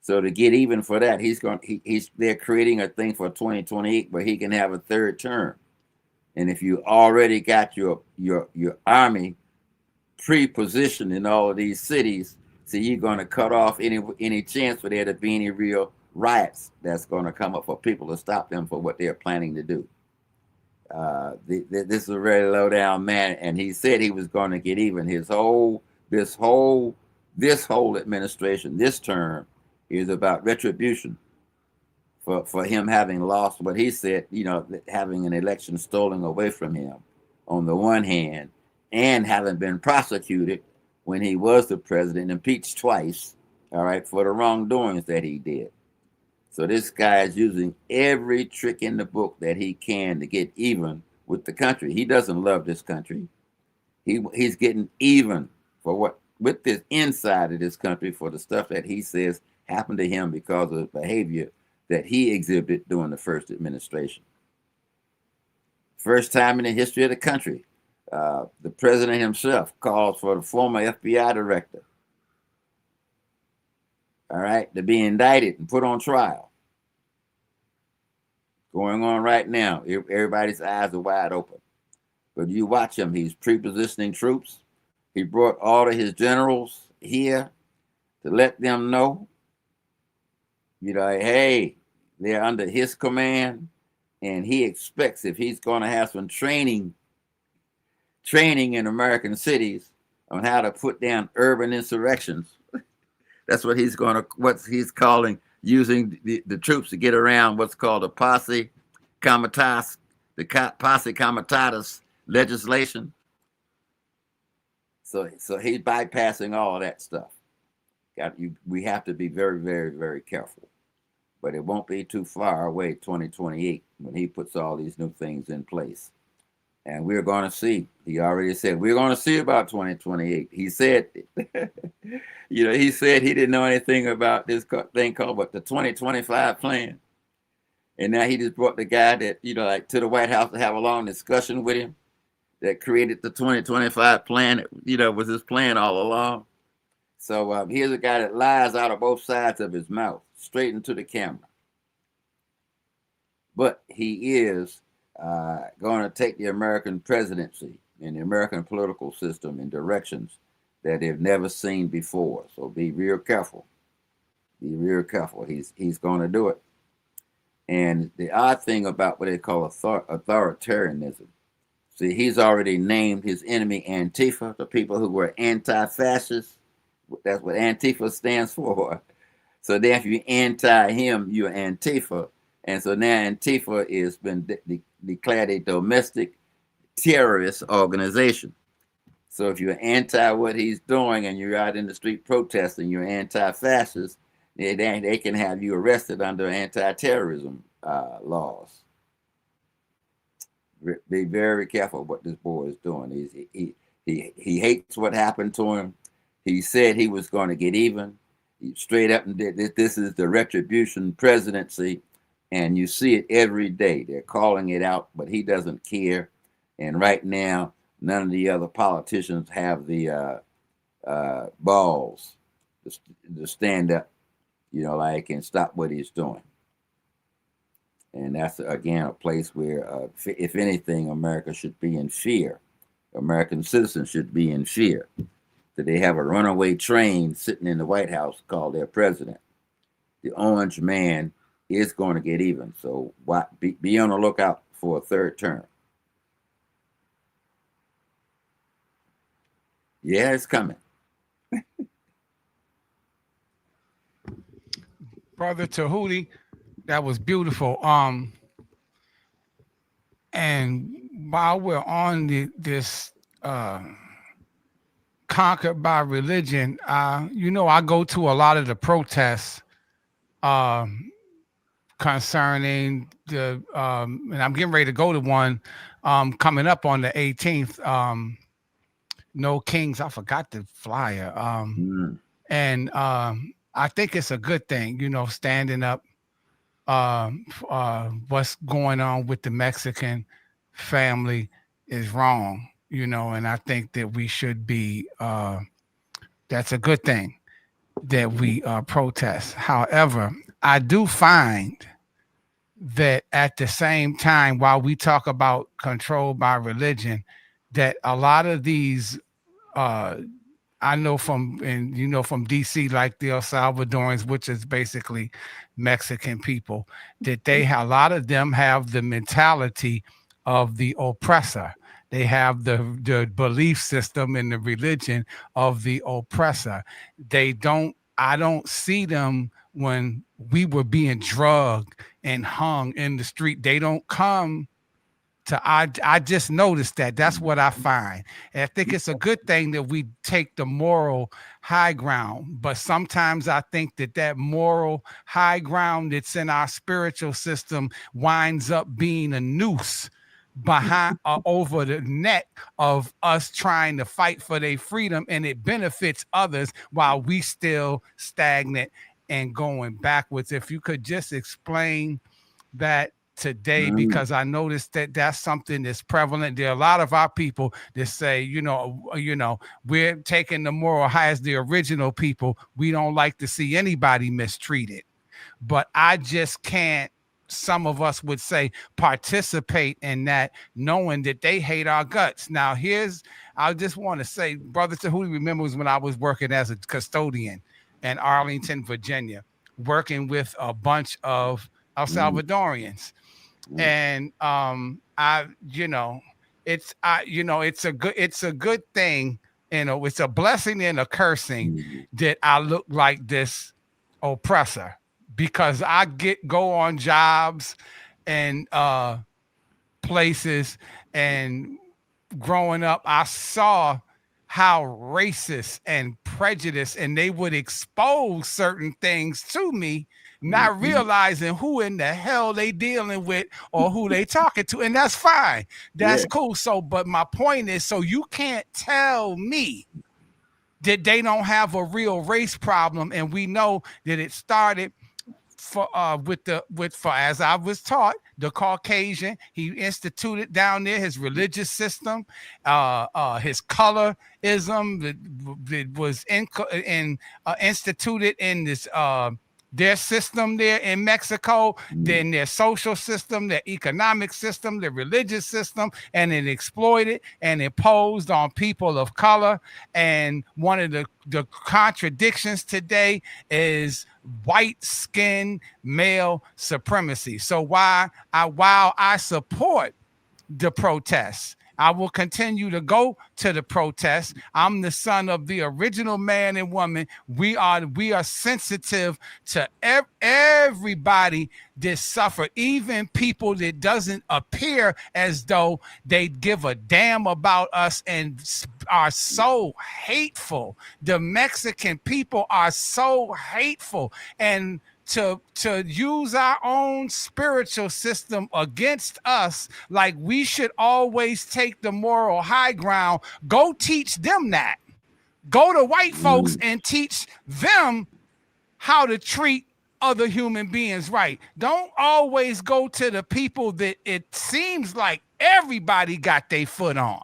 So to get even for that, they're creating a thing for 2028 where he can have a third term. And if you already got your army pre-positioned in all of these cities, so you're going to cut off any chance for there to be any real riots that's going to come up for people to stop them for what they're planning to do. This is a very low down man, and he said he was going to get even. This whole administration, this term, is about retribution for him having lost what he said, having an election stolen away from him on the one hand, and having been prosecuted when he was the president, impeached twice, all right, for the wrongdoings that he did. So this guy is using every trick in the book that he can to get even with the country. He doesn't love this country. He's getting even with this inside of this country for the stuff that he says happened to him because of behavior that he exhibited during the first administration. First time in the history of the country, the president himself calls for the former FBI director, all right, to be indicted and put on trial. Going on right now. Everybody's eyes are wide open. But you watch him. He's pre-positioning troops. He brought all of his generals here to let them know, hey, they're under his command. And he expects, if he's going to have some training in American cities on how to put down urban insurrections, that's what he's calling using the troops to get around what's called a posse comitatus legislation. So he's bypassing all of that stuff. We have to be very, very, very careful. But it won't be too far away, 2028, when he puts all these new things in place. And we're going to see. He already said, we're going to see about 2028. He said, he said he didn't know anything about this thing called the 2025 plan. And now he just brought the guy that, to the White House to have a long discussion with him that created the 2025 plan, was his plan all along. So here's a guy that lies out of both sides of his mouth, straight into the camera. But he is going to take the American presidency and the American political system in directions that they've never seen before. So be real careful. Be real careful. He's going to do it. And the odd thing about what they call authoritarianism, see, he's already named his enemy Antifa, the people who were anti-fascists. That's what Antifa stands for. So then if you anti him, you're Antifa. And so now Antifa has been declared a domestic terrorist organization. So if you're anti what he's doing and you're out in the street protesting, you're anti-fascist, they can have you arrested under anti-terrorism laws. Be very careful what this boy is doing. He hates what happened to him. He said he was going to get even. He straight up and did this. This is the retribution presidency, and you see it every day. They're calling it out, but he doesn't care. And right now, none of the other politicians have the balls to stand up, and stop what he's doing. And that's, again, a place where, if anything, America should be in fear. American citizens should be in fear. That they have a runaway train sitting in the White House called their president. The orange man is going to get even. So be on the lookout for a third term. Yeah, it's coming. Brother Tehuti, that was beautiful. And while we're on this conquered by religion, I go to a lot of the protests um, concerning the, and I'm getting ready to go to one coming up on the 18th. No Kings, I forgot the flyer. And I think it's a good thing, standing up what's going on with the Mexican family is wrong, and I think that we should be, that's a good thing that we protest. However, I do find that at the same time, while we talk about control by religion, that a lot of these, I know from DC, like the El Salvadorans, which is basically Mexican people, that a lot of them have the mentality of the oppressor. They have the belief system and the religion of the oppressor. I don't see them when we were being drugged and hung in the street. They don't come to, I just noticed that. That's what I find. And I think it's a good thing that we take the moral high ground. But sometimes I think that moral high ground that's in our spiritual system winds up being a noose behind over the neck of us trying to fight for their freedom, and it benefits others while we still stagnant and going backwards. If you could just explain that today, because I noticed that that's something that's prevalent. There are a lot of our people that say, we're taking the moral high as the original people. We don't like to see anybody mistreated, but I just can't, some of us would say, participate in that, knowing that they hate our guts. Now, I just want to say, Brother Tehuti remembers when I was working as a custodian in Arlington, Virginia, working with a bunch of El Salvadorians. And it's a good thing, it's a blessing and a cursing that I look like this oppressor, because I go on jobs and places, and growing up, I saw how racist and prejudiced, and they would expose certain things to me, not realizing who in the hell they dealing with or who they talking to. And that's fine. That's cool. So, but my point is, so you can't tell me that they don't have a real race problem. And we know that it started as I was taught, the Caucasian. He instituted down there his religious system, his colorism that was instituted in this their system there in Mexico, then their social system, their economic system, their religious system, and it exploited and imposed on people of color. And one of the contradictions today is white skin male supremacy. So while I support the protests, I will continue to go to the protests. I'm the son of the original man and woman. We are sensitive to everybody that suffered, even people that doesn't appear as though they give a damn about us and are so hateful. The Mexican people are so hateful, and to use our own spiritual system against us, like we should always take the moral high ground. Go teach them that. Go to white folks and teach them how to treat other human beings right. Don't always go to the people that it seems like everybody got their foot on.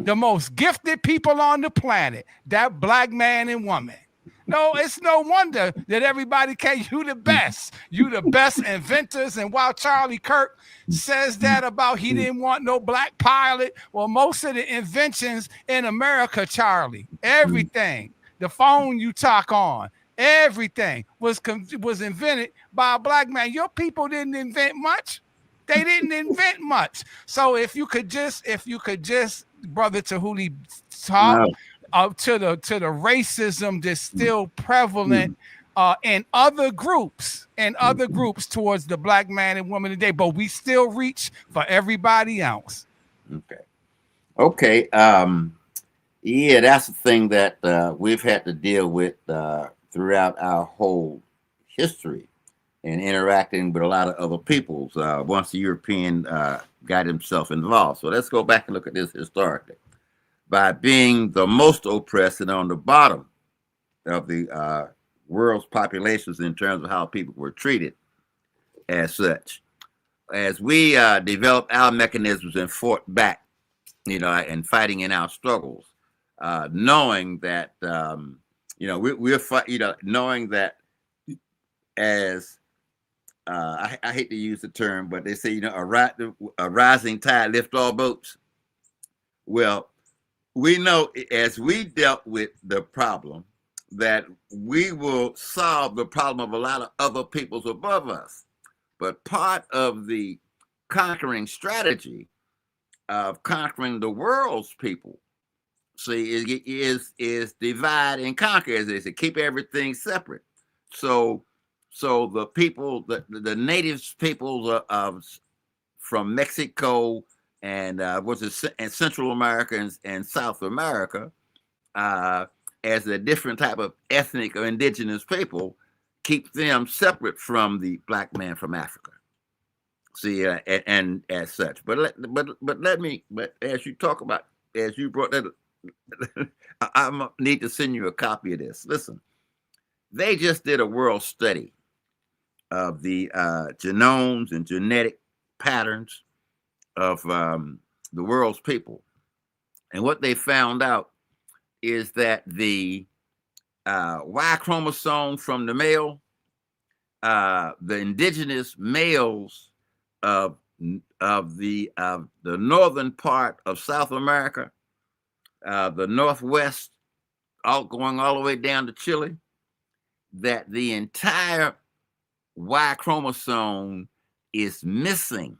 The most gifted people on the planet, that black man and woman. No, it's no wonder that everybody you the best. You the best inventors. And while Charlie Kirk says that about he didn't want no black pilot, well, most of the inventions in America, Charlie, everything, the phone you talk on, everything was invented by a black man. Your people didn't invent much. They didn't invent much. So if you could just, Brother Tehuti, talk to the racism that's still prevalent in other groups towards the black man and woman today, but we still reach for everybody else. Okay. Okay. Yeah, that's the thing that we've had to deal with throughout our whole history and interacting with a lot of other peoples once the European got himself involved. So let's go back and look at this historically. By being the most oppressed and on the bottom of the world's populations in terms of how people were treated as such. As we developed our mechanisms and fought back, and fighting in our struggles, knowing that, we're knowing that as I hate to use the term, but they say, a rising tide lifts all boats. Well, we know as we dealt with the problem that we will solve the problem of a lot of other peoples above us. But part of the conquering strategy of conquering the world's people, see, is divide and conquer, as they say, keep everything separate. So the people, the native peoples of from Mexico and and Central America and South America, as a different type of ethnic or indigenous people, keep them separate from the black man from Africa. See, and as such, but as you talk about, as you brought that, I need to send you a copy of this. Listen, they just did a world study of the genomes and genetic patterns of the world's people, and what they found out is that the Y chromosome from the male, the indigenous males of the northern part of South America, the Northwest, going all the way down to Chile, that the entire Y chromosome is missing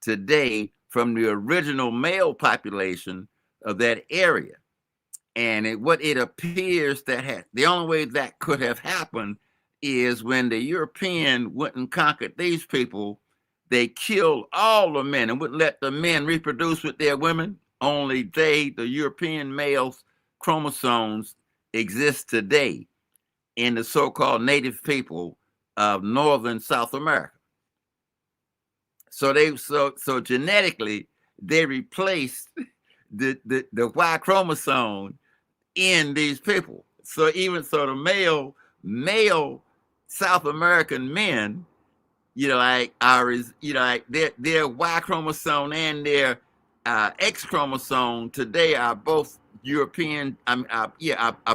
today from the original male population of that area. And what it appears that the only way that could have happened is when the European went and conquered these people, they killed all the men and wouldn't let the men reproduce with their women. Only the European males' chromosomes exist today in the so-called native people of northern South America. So genetically, they replaced the Y chromosome in these people. So even so, the male South American men, like their Y chromosome and their X chromosome today are both European. The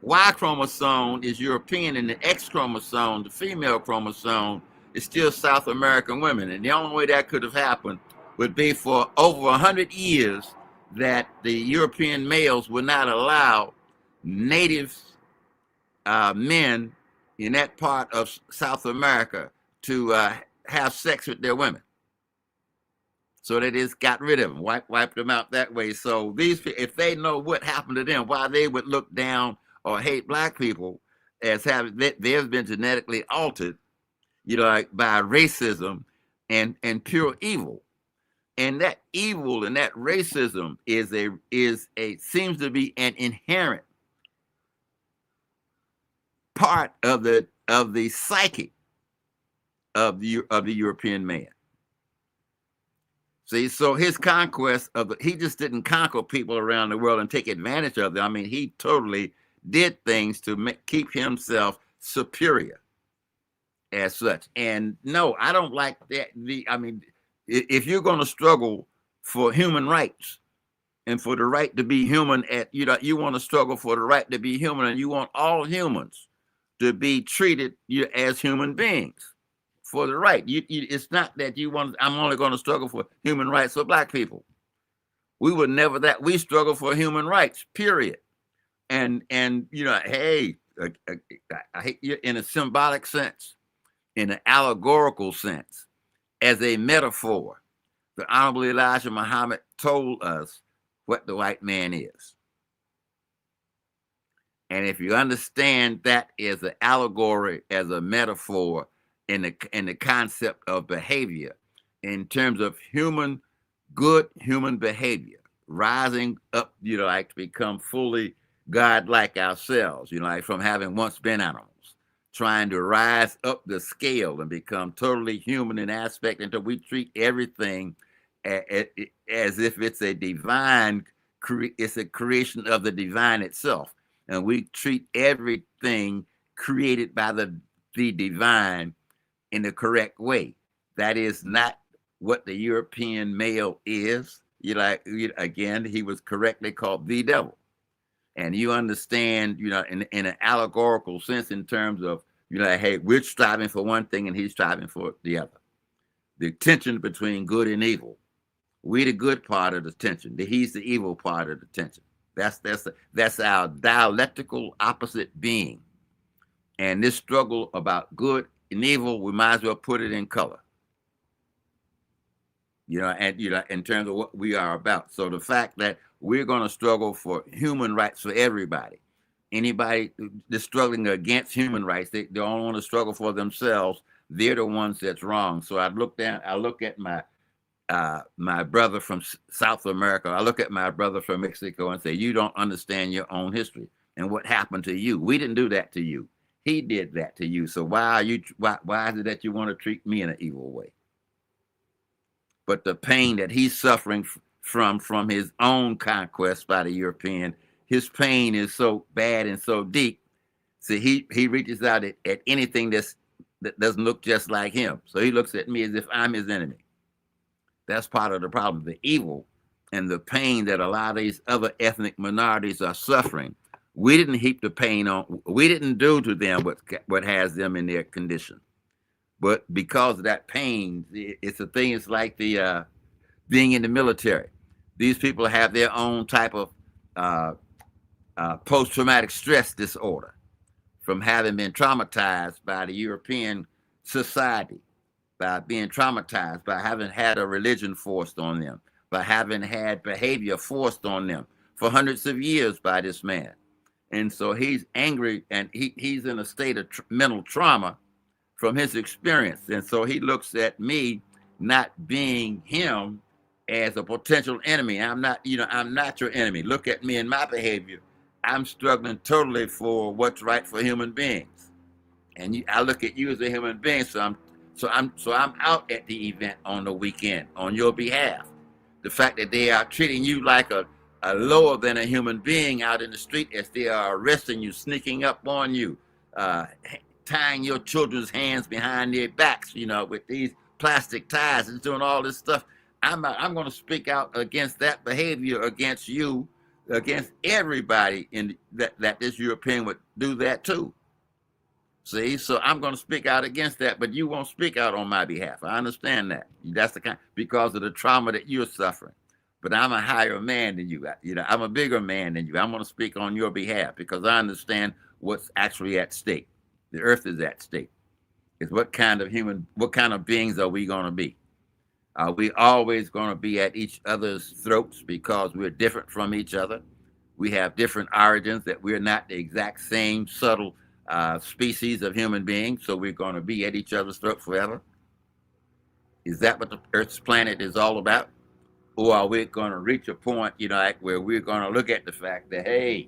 Y chromosome is European, and the X chromosome, the female chromosome, is still South American women. And the only way that could have happened would be for over 100 years that the European males would not allow native men in that part of South America to have sex with their women. So they just got rid of them, wiped them out that way. So if they know what happened to them, why they would look down or hate black people as having, they've been genetically altered, by racism and pure evil. And that evil and that racism seems to be an inherent part of the psyche of the European man. See, so his conquest he just didn't conquer people around the world and take advantage of them. I mean, he totally did things to keep himself superior as such. And no, I don't like that. If you're going to struggle for human rights and for the right to be human, you want to struggle for the right to be human, and you want all humans to be treated as human beings for the right. It's not that I'm only going to struggle for human rights for black people. We would never that. We struggle for human rights, period. And hey, I hate you in a symbolic sense, in an allegorical sense, as a metaphor. The Honorable Elijah Muhammad told us what the white man is. And if you understand that as an allegory, as a metaphor in the concept of behavior, in terms of good human behavior, rising up, like to become fully God-like ourselves, like from having once been animals, trying to rise up the scale and become totally human in aspect until we treat everything as if it's a divine, it's a creation of the divine itself. And we treat everything created by the divine in the correct way. That is not what the European male is. Again, he was correctly called the devil. And you understand, in an allegorical sense, in terms of, hey, we're striving for one thing and he's striving for the other. The tension between good and evil. We the good part of the tension. He's the evil part of the tension. That's our dialectical opposite being. And this struggle about good and evil, we might as well put it in color. In terms of what we are about. So the fact that we're going to struggle for human rights for everybody. Anybody that's struggling against human rights, they don't want to struggle for themselves. They're the ones that's wrong. So I look at my brother from South America. I look at my brother from Mexico and say, you don't understand your own history and what happened to you. We didn't do that to you. He did that to you. So why is it that you want to treat me in an evil way? But the pain that he's suffering from his own conquest by the European, his pain is so bad and so deep. See, he reaches out at anything that doesn't look just like him. So he looks at me as if I'm his enemy. That's part of the problem, the evil and the pain that a lot of these other ethnic minorities are suffering. We didn't heap the pain on. We didn't do to them what has them in their condition. But because of that pain, it's a thing. It's like the being in the military. These people have their own type of post-traumatic stress disorder from having been traumatized by the European society, by being traumatized, by having had a religion forced on them, by having had behavior forced on them for hundreds of years by this man. And so he's angry and he's in a state of mental trauma from his experience. And so he looks at me not being him as a potential enemy. I'm not your enemy. Look at me and my behavior. I'm struggling totally for what's right for human beings. And I look at you as a human being. So I'm out at the event on the weekend on your behalf. The fact that they are treating you like a lower than a human being out in the street as they are arresting you, sneaking up on you, tying your children's hands behind their backs, with these plastic ties and doing all this stuff. I'm going to speak out against that behavior, against you, against everybody in that this European would do that too. See, so I'm going to speak out against that, but you won't speak out on my behalf. I understand that. That's because of the trauma that you're suffering. But I'm a higher man than you. I'm a bigger man than you. I'm going to speak on your behalf because I understand what's actually at stake. The earth is at stake. It's what kind of beings are we going to be? Are we always going to be at each other's throats because we're different from each other? We have different origins, that we're not the exact same subtle species of human beings, so we're going to be at each other's throats forever? Is that what the Earth's planet is all about? Or are we going to reach a point, where we're going to look at the fact that, hey,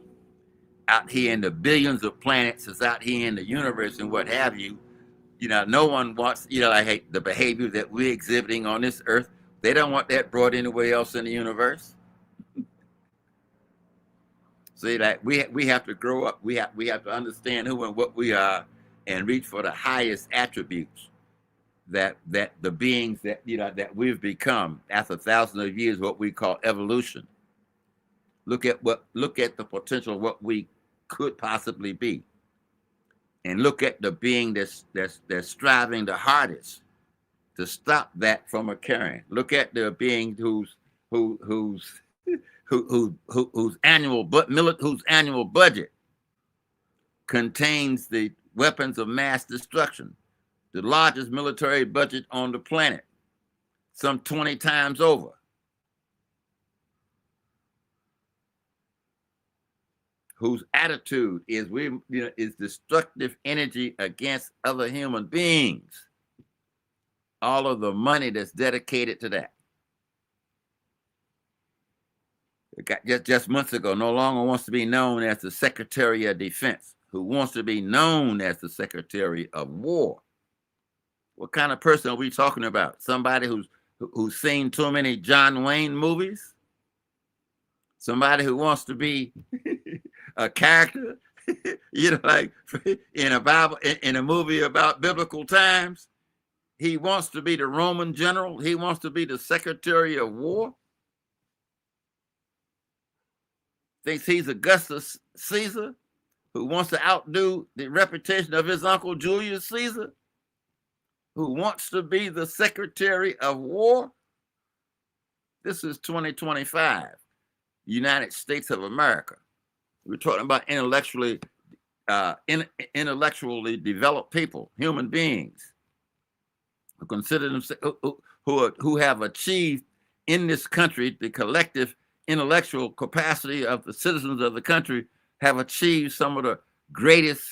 out here in the billions of planets, is out here in the universe and what have you, no one wants, the behavior that we're exhibiting on this earth. They don't want that brought anywhere else in the universe. See, that we have to grow up. We have to understand who and what we are and reach for the highest attributes that the beings that we've become after thousands of years, what we call evolution. Look at the potential of what we could possibly be. And look at the being that's striving the hardest to stop that from occurring. Look at the being whose annual budget contains the weapons of mass destruction, the largest military budget on the planet, some 20 times over. Whose attitude is is destructive energy against other human beings. all of the money that's dedicated to that. It got just months ago, no longer wants to be known as the Secretary of Defense, who wants to be known as the Secretary of War. What kind of person are we talking about? Somebody who's seen too many John Wayne movies? Somebody who wants to be a character, like in a Bible, in a movie about biblical times? He wants to be the Roman general. He wants to be the Secretary of War. Thinks he's Augustus Caesar, who wants to outdo the reputation of his uncle Julius Caesar, who wants to be the Secretary of War. This is 2025, United States of America. We're talking about intellectually developed people, human beings, who consider themselves, who have achieved in this country the collective intellectual capacity of the citizens of the country, have achieved some of the greatest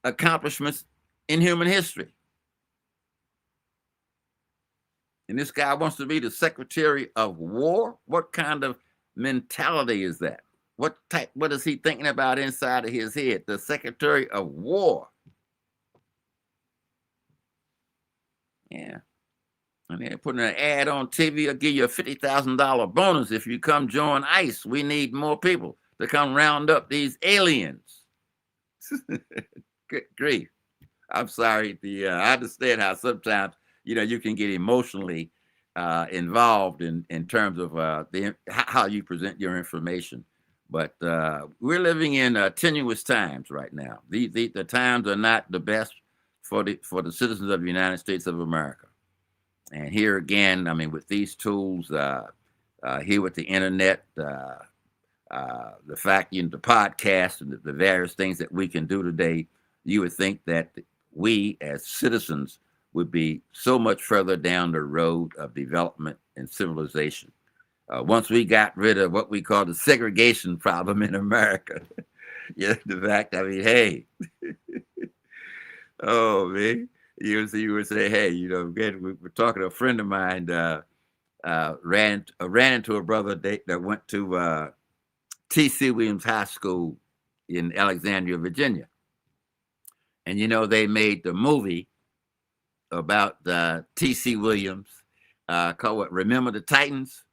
accomplishments in human history. And this guy wants to be the Secretary of War? What kind of mentality is that? What is he thinking about inside of his head? The Secretary of War. Yeah. And they're putting an ad on TV. I'll give you a $50,000 bonus if you come join ICE. We need more people to come round up these aliens. Good grief. I'm sorry. I understand how sometimes, you can get emotionally involved in terms of how you present your information. But we're living in tenuous times right now. The times are not the best for the citizens of the United States of America. And here again, I mean, with these tools, here with the internet, the fact, the podcast and the various things that we can do today, you would think that we as citizens would be so much further down the road of development and civilization. Once we got rid of what we call the segregation problem in America. The fact, I mean, hey, oh, man. You would say, hey, again, we're talking to a friend of mine, ran into a brother that went to T.C. Williams High School in Alexandria, Virginia. And, they made the movie about T.C. Williams called what, Remember the Titans?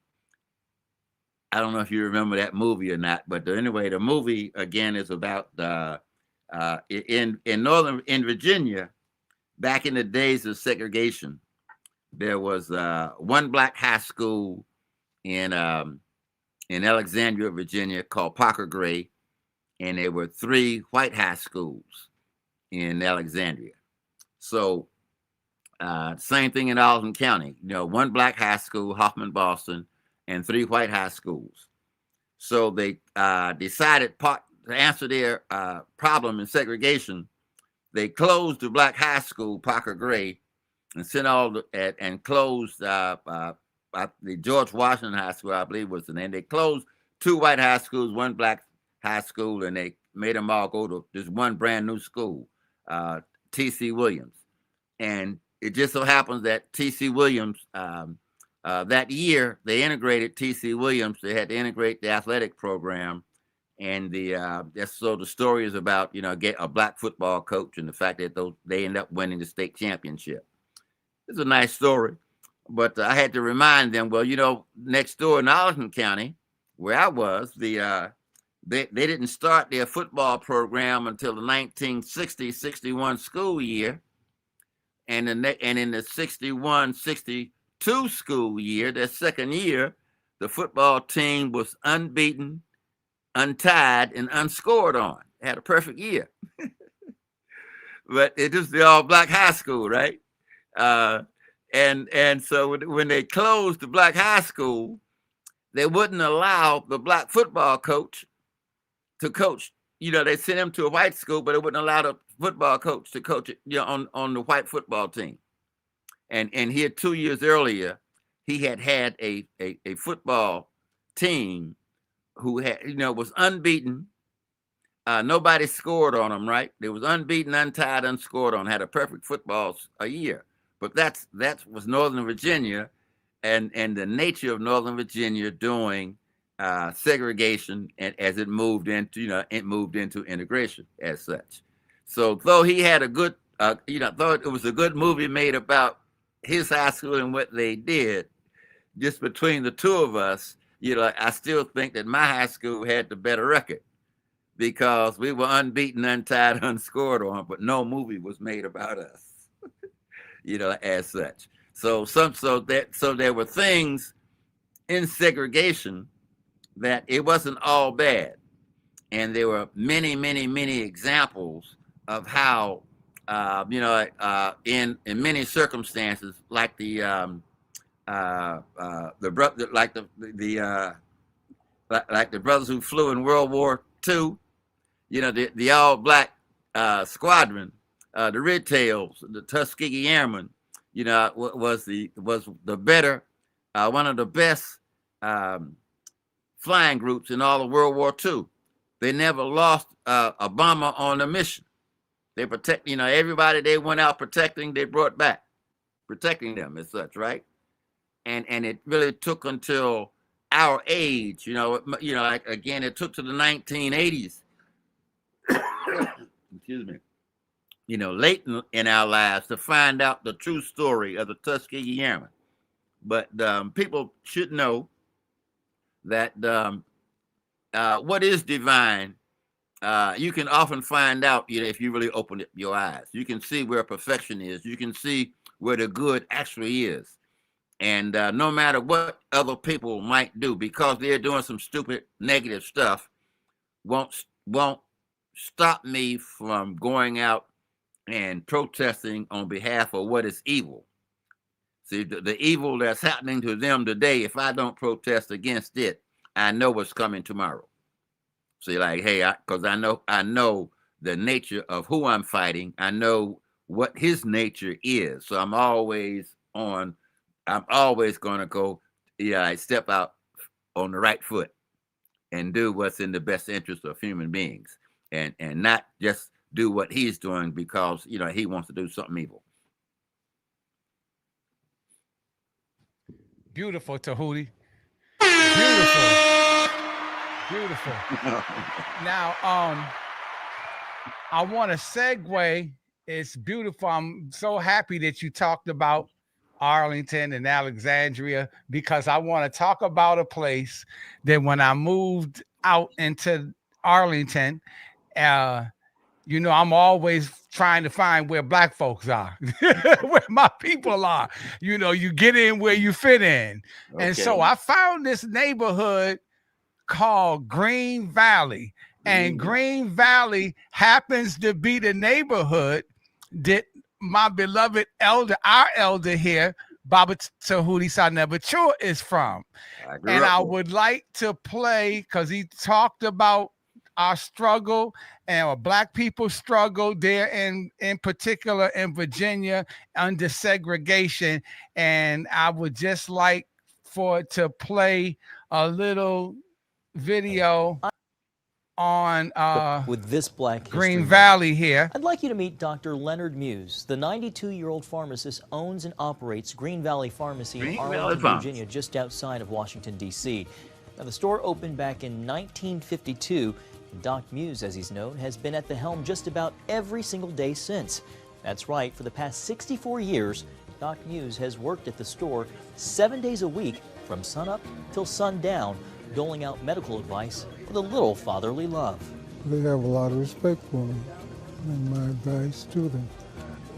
I don't know if you remember that movie or not, but anyway, the movie, again, is about in Virginia, back in the days of segregation, there was one black high school in Alexandria, Virginia, called Parker Gray, and there were 3 white high schools in Alexandria. So same thing in Alton County, one black high school, Hoffman Boston, and 3 white high schools. So they decided to answer their problem in segregation. They closed the black high school, Parker Gray, and sent and closed the George Washington High School, I believe was the name. They closed 2 white high schools, 1 black high school, and they made them all go to this one brand new school, T.C. Williams. And it just so happens that T.C. Williams, that year, they integrated T.C. Williams. They had to integrate the athletic program. And so the story is about, get a black football coach and the fact that they end up winning the state championship. It's a nice story, but I had to remind them, well, next door in Alton County, where I was, they didn't start their football program until the 1960-61 school year. And in the 61-62 school year, their second year, the football team was unbeaten, untied, and unscored on. Had a perfect year. But it was the all black high school, right? And so when they closed the black high school, they wouldn't allow the black football coach to coach. They sent him to a white school, but they wouldn't allow the football coach to coach it, on the white football team. And here 2 years earlier, he had a football team who had, was unbeaten. Nobody scored on them, right? They was unbeaten, untied, unscored on, had a perfect football a year. But that was Northern Virginia, and the nature of Northern Virginia doing segregation, and as it moved into integration as such. So though he had a good though it was a good movie made about his high school and what they did, just between the two of us, I still think that my high school had the better record because we were unbeaten, untied, unscored on, but no movie was made about us, as such. So there were things in segregation that it wasn't all bad, and there were many, many, many examples of how, in many circumstances, like the brother, like the brothers who flew in World War II, the all black squadron, the Red Tails, the Tuskegee Airmen, was the better, one of the best flying groups in all of World War II. They never lost a bomber on a mission. They protect, everybody they went out protecting, they brought back, protecting them as such, right? And it really took until our age, like again, it took to the 1980s, excuse me, late in our lives to find out the true story of the Tuskegee Airmen. But people should know that what is divine, you can often find out, if you really open your eyes. You can see where perfection is. You can see where the good actually is. And no matter what other people might do, because they're doing some stupid negative stuff, won't stop me from going out and protesting on behalf of what is evil. See, the evil that's happening to them today, if I don't protest against it, I know what's coming tomorrow. See, like, hey, because I know the nature of who I'm fighting. I know what his nature is. So I'm always going to go, I step out on the right foot and do what's in the best interest of human beings, and not just do what he's doing because, he wants to do something evil. Beautiful, Tehuti. Beautiful. Beautiful. Now, I want to segue. It's beautiful. I'm so happy that you talked about Arlington and Alexandria, because I want to talk about a place that when I moved out into Arlington, I'm always trying to find where black folks are, where my people are. You get in where you fit in. Okay. And so I found this neighborhood called Green Valley. And Green Valley happens to be the neighborhood that my beloved elder, our elder here, Baba Tehuti Sanebachur, is from. I would like to play, because he talked about our struggle and black people's struggle there in particular in Virginia under segregation. And I would just like to play a little video on with this Black Green Valley here. I'd like you to meet Dr. Leonard Muse. The 92-year-old pharmacist owns and operates Green Valley Pharmacy in Arlington, Virginia, just outside of Washington, D.C. Now, the store opened back in 1952. Doc Muse, as he's known, has been at the helm just about every single day since. That's right, for the past 64 years, Doc Muse has worked at the store 7 days a week from sunup till sundown, doling out medical advice with a little fatherly love. They have a lot of respect for me and my advice to them.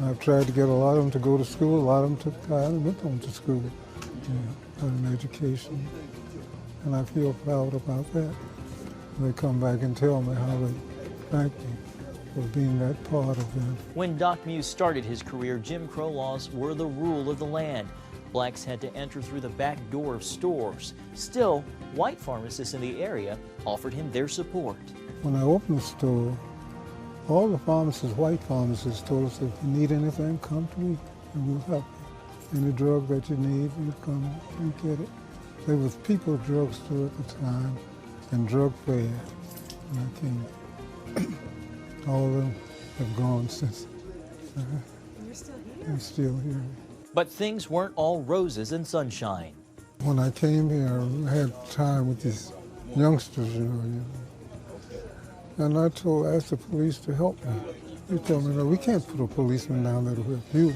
I've tried to get a lot of them to go to school. A lot of them went on to school, got an education, and I feel proud about that. They come back and tell me how they thank me for being that part of them. When Doc Muse started his career, Jim Crow laws were the rule of the land. Blacks had to enter through the back door of stores. Still, white pharmacists in the area offered him their support. When I opened the store, all the pharmacists, white pharmacists, told us if you need anything, come to me and we'll help you. Any drug that you need, you come and get it. There was People Drugstore at the time and Drug Fair when I came. All of them have gone since. You're still here? I'm still here. But things weren't all roses and sunshine. When I came here, I had time with these youngsters, and asked the police to help me. They told me, no, we can't put a policeman down there to help you.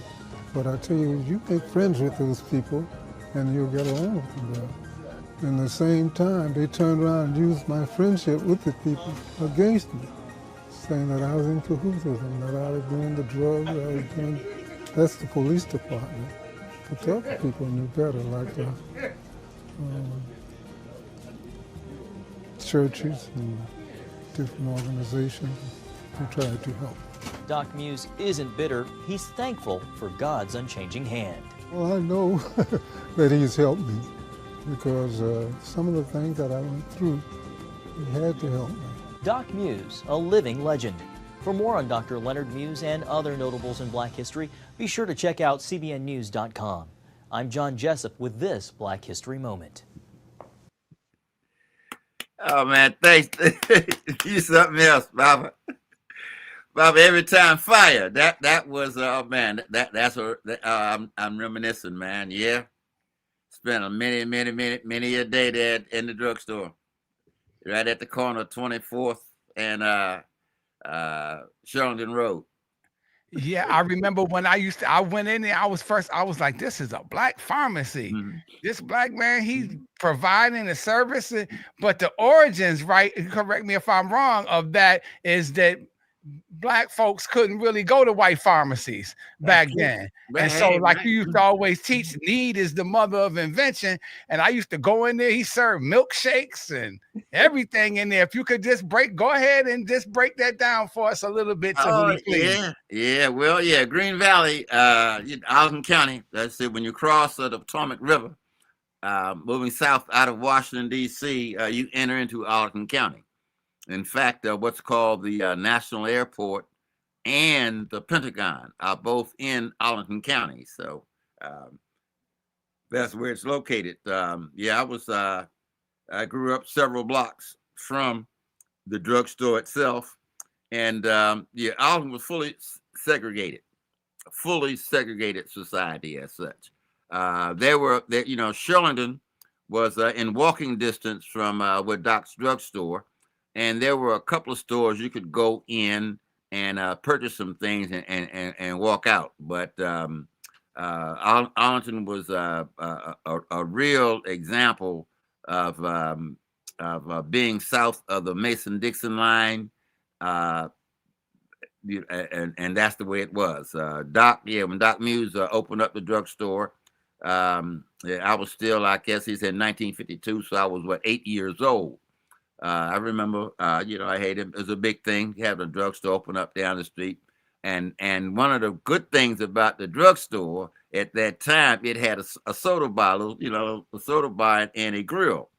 But I tell you, you make friends with those people, and you'll get along with them well. And at the same time, they turned around and used my friendship with the people against me, saying that I was in cahoots with them, that I was doing the drugs, that's the police department. But the other people knew better, like the churches and different organizations who tried to help. Doc Muse isn't bitter. He's thankful for God's unchanging hand. Well, I know that he's helped me because some of the things that I went through, he had to help me. Doc Muse, a living legend. For more on Dr. Leonard Muse and other notables in Black history, be sure to check out cbnnews.com. I'm John Jessup with this Black History Moment. Oh man, thanks. You something else, Baba. Baba, every time fire. That was man. That's what I'm reminiscing, man. Yeah, spent a many a day there in the drugstore, right at the corner of 24th and Sheridan Road. Yeah, I remember when I went in there, I was like, this is a black pharmacy. Mhm. This black man, he's providing the service, but the origins, right? Correct me if I'm wrong, of that is that black folks couldn't really go to white pharmacies back then. And so, like you used to always teach, need is the mother of invention. And I used to go in there, he served milkshakes and everything in there. If you could just go ahead and just break that down for us a little bit. Yeah. Well, yeah, Green Valley, Alton County. That's it. When you cross the Potomac River, moving south out of Washington, D.C., you enter into Alton County. In fact, what's called the National Airport and the Pentagon are both in Arlington County. So that's where it's located. I grew up several blocks from the drugstore itself. And Arlington was fully segregated society as such. Sheridan was in walking distance from where Doc's drugstore. And there were a couple of stores you could go in and purchase some things and walk out. But Arlington was a real example of being south of the Mason-Dixon line, and that's the way it was. When Doc Muse opened up the drugstore, I was still, I guess he said 1952, so I was 8 years old. I remember, I hate it. It was a big thing having a drugstore open up down the street. And one of the good things about the drugstore at that time, it had a soda bottle, a soda bar and a grill.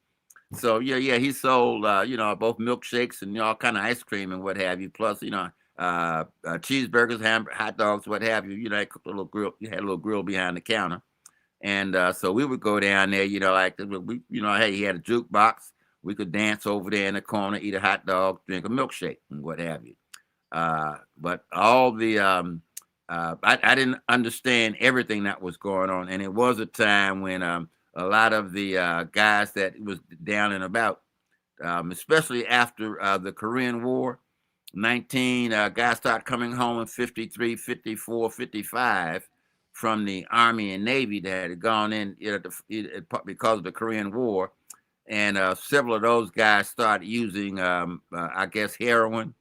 So, he sold, both milkshakes and all kind of ice cream and what have you. Plus, cheeseburgers, hot dogs, what have you. You had a little grill. You had a little grill behind the counter. And so we would go down there, he had a jukebox. We could dance over there in the corner, eat a hot dog, drink a milkshake, and what have you. But all the, I didn't understand everything that was going on. And it was a time when a lot of the guys that was down and about, especially after the Korean War, guys started coming home in 53, 54, 55 from the Army and Navy that had gone in because of the Korean War. And several of those guys started using, heroin,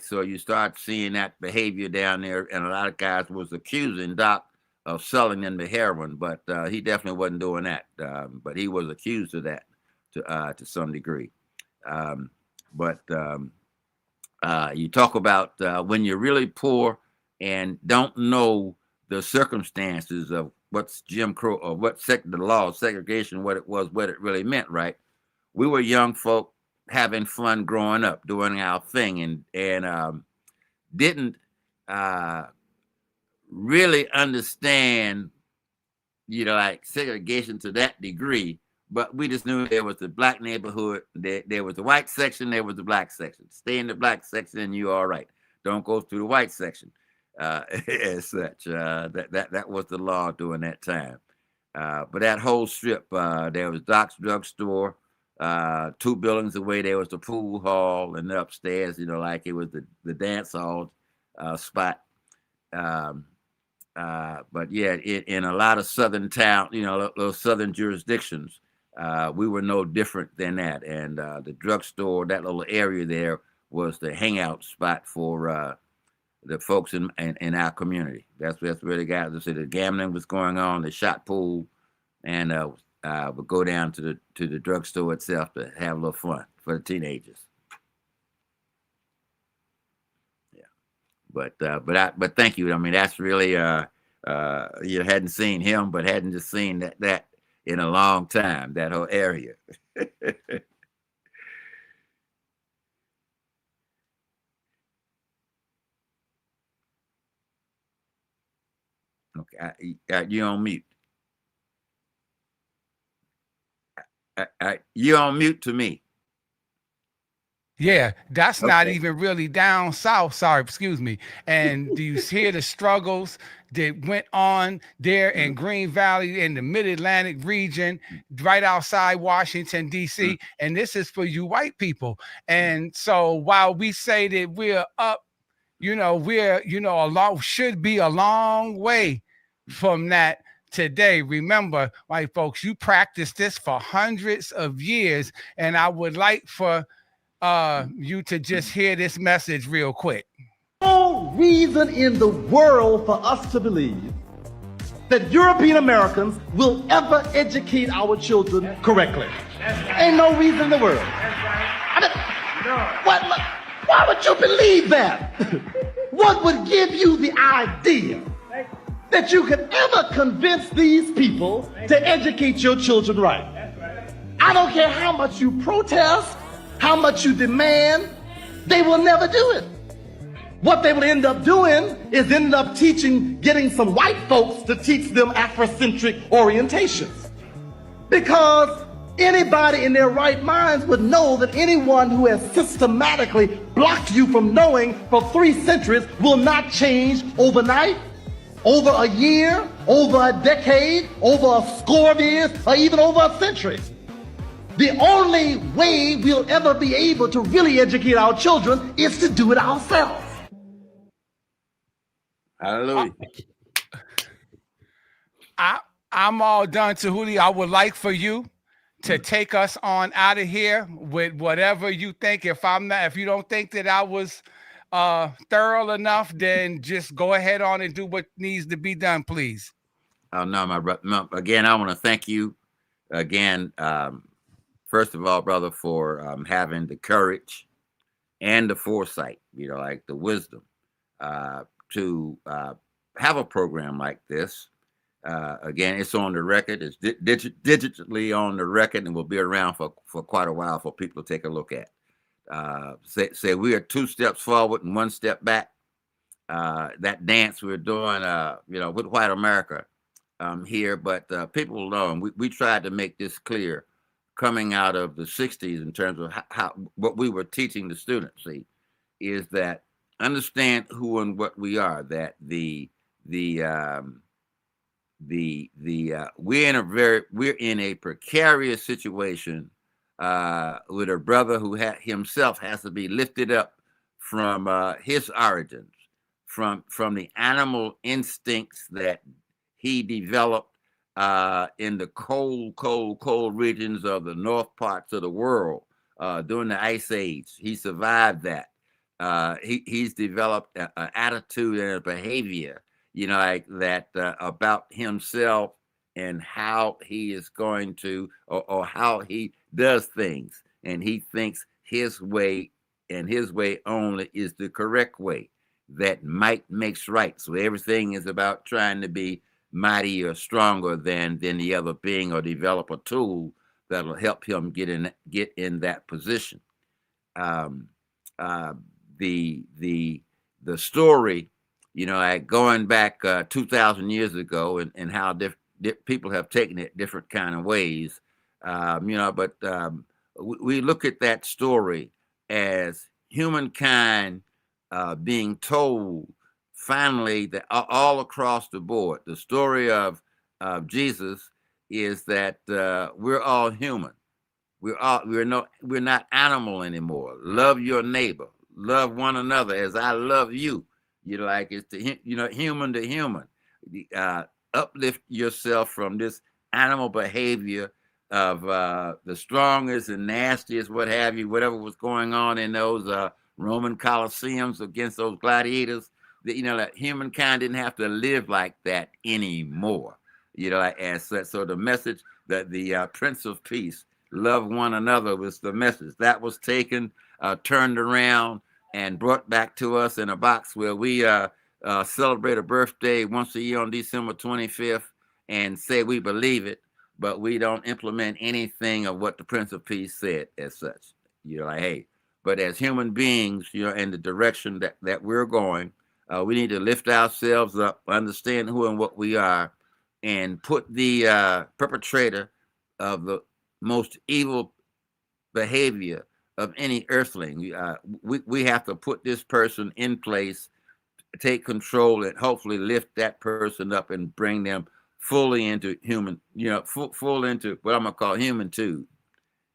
so you start seeing that behavior down there. And a lot of guys was accusing Doc of selling them the heroin, but he definitely wasn't doing that. But he was accused of that to some degree. You talk about when you're really poor and don't know the circumstances of what's Jim Crow or the law of segregation, what it was, what it really meant, right? We were young folk having fun growing up, doing our thing, and didn't really understand, segregation to that degree. But we just knew there was the black neighborhood, there was the white section, there was the black section. Stay in the black section and you're all right. Don't go through the white section. as such. That was the law during that time. But that whole strip, there was Doc's drugstore. 2 buildings away, there was the pool hall, and upstairs, like it was the dance hall spot. Um, but yeah, in a lot of southern town, those southern jurisdictions, we were no different than that. And the drugstore, that little area there, was the hangout spot for the folks in our community. That's where the guys, the gambling was going on, the shot pool, and would go down to the drugstore itself to have a little fun for the teenagers. But thank you. I mean, that's really you hadn't seen him, but hadn't just seen that in a long time. That whole area. Okay, you on mute. You on mute to me. Yeah, that's Okay. not even really down south. Sorry, excuse me. And do you hear the struggles that went on there in Green Valley in the Mid-Atlantic region, right outside Washington, D.C.? And this is for you white people. And so while we say that we're up, should be a long way from that today. Remember, white folks, you practiced this for hundreds of years. And I would like for you to just hear this message real quick. No reason in the world for us to believe that European Americans will ever educate our children correctly. Ain't no reason in the world. I mean, why would you believe that? What would give you the idea that you could ever convince these people to educate your children right? I don't care how much you protest, how much you demand, they will never do it. What they will end up doing is getting some white folks to teach them Afrocentric orientations. Because anybody in their right minds would know that anyone who has systematically blocked you from knowing for 3 centuries will not change overnight, over a year, over a decade, over a score of years, or even over a century. The only way we'll ever be able to really educate our children is to do it ourselves. Hallelujah. I'm all done, Tehuti. I would like for you to take us on out of here with whatever you think. If you don't think that I was thorough enough, then just go ahead on and do what needs to be done, please. Oh no, my brother. No, again, I want to thank you again. First of all, brother, for having the courage and the foresight, like the wisdom to have a program like this. Again, it's on the record. It's digitally on the record, and will be around for quite a while for people to take a look at. Say we are 2 steps forward and 1 step back. That dance we're doing, with white America here, but people know, and we tried to make this clear coming out of the 60s in terms of how what we were teaching the students, is that understand who and what we are, that we're in a precarious situation with a brother who himself has to be lifted up from his origins, from the animal instincts that he developed in the cold regions of the north parts of the world during the Ice Age. He survived that. He's developed an attitude and a behavior, like that about himself and how he is going to, or how he does things. And he thinks his way and his way only is the correct way, that might makes right. So everything is about trying to be mightier or stronger than the other being, or develop a tool that'll help him get in that position. The story, like going back 2,000 years ago, and how people have taken it different kind of ways, but we look at that story as humankind being told finally, that all across the board, the story of Jesus is that we're all human. We're not animal anymore. Love your neighbor. Love one another as I love you. Like it's human to human. Uh, Uplift yourself from this animal behavior of the strongest and nastiest, what have you, whatever was going on in those Roman Colosseums against those gladiators. That humankind didn't have to live like that anymore. As such. So the message that the Prince of Peace, love one another, was the message that was taken, turned around, and brought back to us in a box where we celebrate a birthday once a year on December 25th and say we believe it, but we don't implement anything of what the Prince of Peace said as such. Hey, but as human beings, in the direction that we're going, we need to lift ourselves up, understand who and what we are, and put the perpetrator of the most evil behavior of any earthling. We have to put this person in place, take control, and hopefully lift that person up and bring them fully into human, full into what I'm gonna call human too.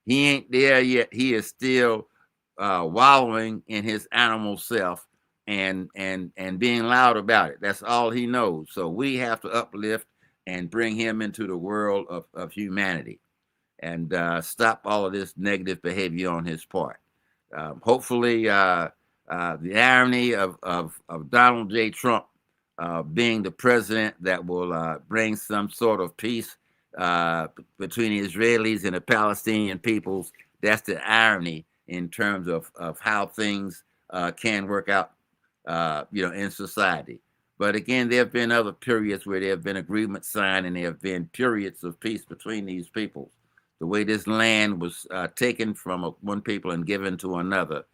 He ain't there yet. He is still wallowing in his animal self and being loud about it. That's all he knows. So we have to uplift and bring him into the world of humanity and stop all of this negative behavior on his part. Hopefully, the irony of Donald J. Trump being the president that will bring some sort of peace between the Israelis and the Palestinian peoples, that's the irony in terms of how things can work out, in society. But again, there have been other periods where there have been agreements signed and there have been periods of peace between these peoples. The way this land was taken from one people and given to another,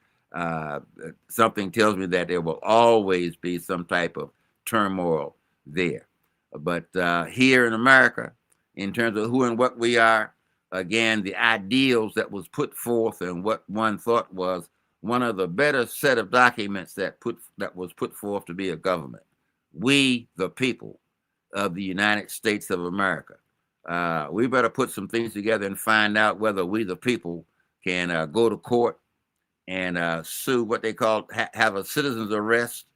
something tells me that there will always be some type of turmoil there. But here in America, in terms of who and what we are, again, the ideals that was put forth and what one thought was one of the better set of documents that was put forth to be a government. We, the people of the United States of America. We better put some things together and find out whether we, the people, can go to court and sue what they call, have a citizen's arrest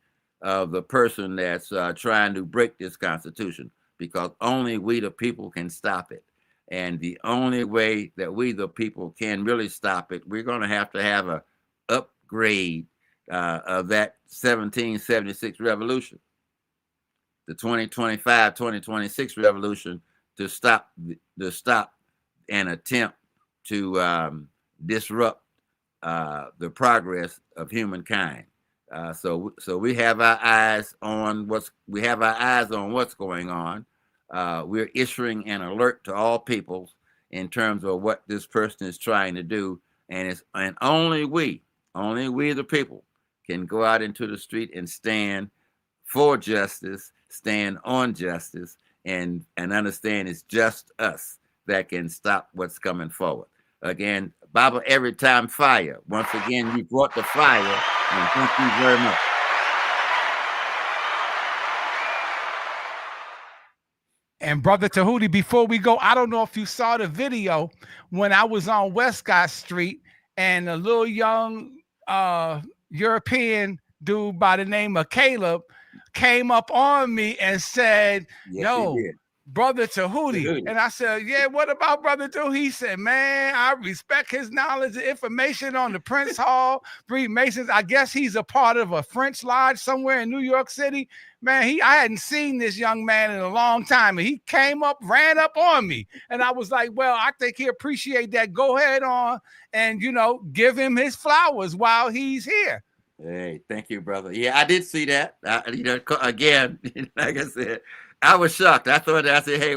of the person that's trying to break this Constitution, because only we, the people, can stop it. And the only way that we, the people, can really stop it, we're going to have a upgrade of that 1776 revolution, the 2025, 2026 revolution, to stop an attempt to disrupt the progress of humankind. So we have our eyes on what's going on. We're issuing an alert to all peoples in terms of what this person is trying to do, and only we, the people, can go out into the street and stand for justice, stand on justice, and understand it's just us that can stop what's coming forward. Again, Baba, every time fire. Once again, you brought the fire, and thank you very much. And Brother Tehuti, before we go, I don't know if you saw the video when I was on Westcott Street and a little young European dude by the name of Caleb came up on me and said, Yes, yo, Brother Tehuti. And I said, yeah, what about Brother Tehuti? He said, man, I respect his knowledge and information on the Prince Hall, Freemasons. I guess he's a part of a French lodge somewhere in New York City. Man, I hadn't seen this young man in a long time. And he ran up on me. And I was like, well, I think he appreciate that. Go ahead on and, give him his flowers while he's here. Hey, thank you, brother. Yeah, I did see that. Again, like I said, I was shocked. I said, hey,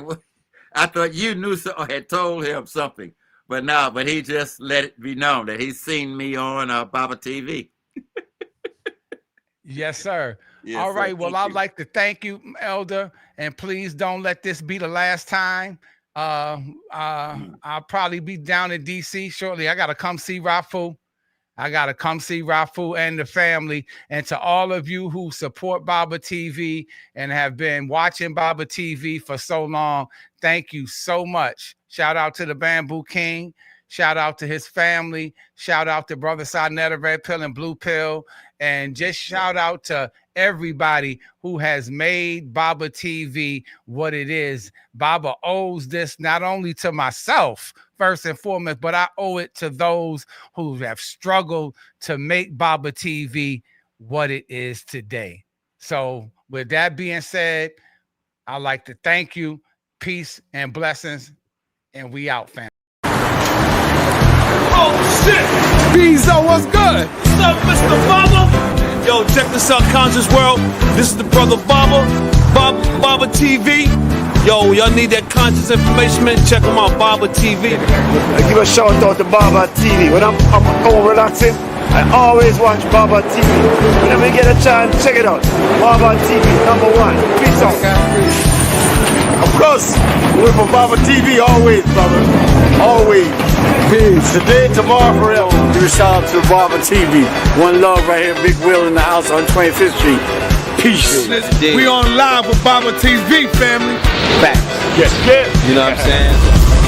I thought you knew or had told him something. But no, he just let it be known that he's seen me on Baba TV. Yes, sir. Yes, all right. Sir. Well, I'd like to thank you, Elder, and please don't let this be the last time. I'll probably be down in D.C. shortly. I got to come see Rafu. I got to come see Rafu and the family. And to all of you who support Baba TV and have been watching Baba TV for so long, thank you so much. Shout out to the Bamboo King. Shout out to his family. Shout out to Brother Sarnetta, Red Pill and Blue Pill. And just shout out to everybody who has made Baba TV what it is. Baba owes this not only to myself, first and foremost, but I owe it to those who have struggled to make Baba TV what it is today. So with that being said, I'd like to thank you. Peace and blessings. And we out, fam. Oh shit! Bezo, what's good? What's up, Mr. Baba? Yo, check this out, Conscious World. This is the brother Baba, Baba TV. Yo, y'all need that conscious information, man? Check them out, Baba TV. I give a shout out to Baba TV. When I'm home relaxing, I always watch Baba TV. Whenever you get a chance, check it out. Baba TV, #1. Peace out. Of course, we're for Baba TV always, brother. Always. Peace. Today, tomorrow, forever. Give a shout out to Baba TV. One love right here, Big Will in the house on 25th Street. Peace. We on live with Baba TV, family. Facts. Yes, yes. You know what I'm saying?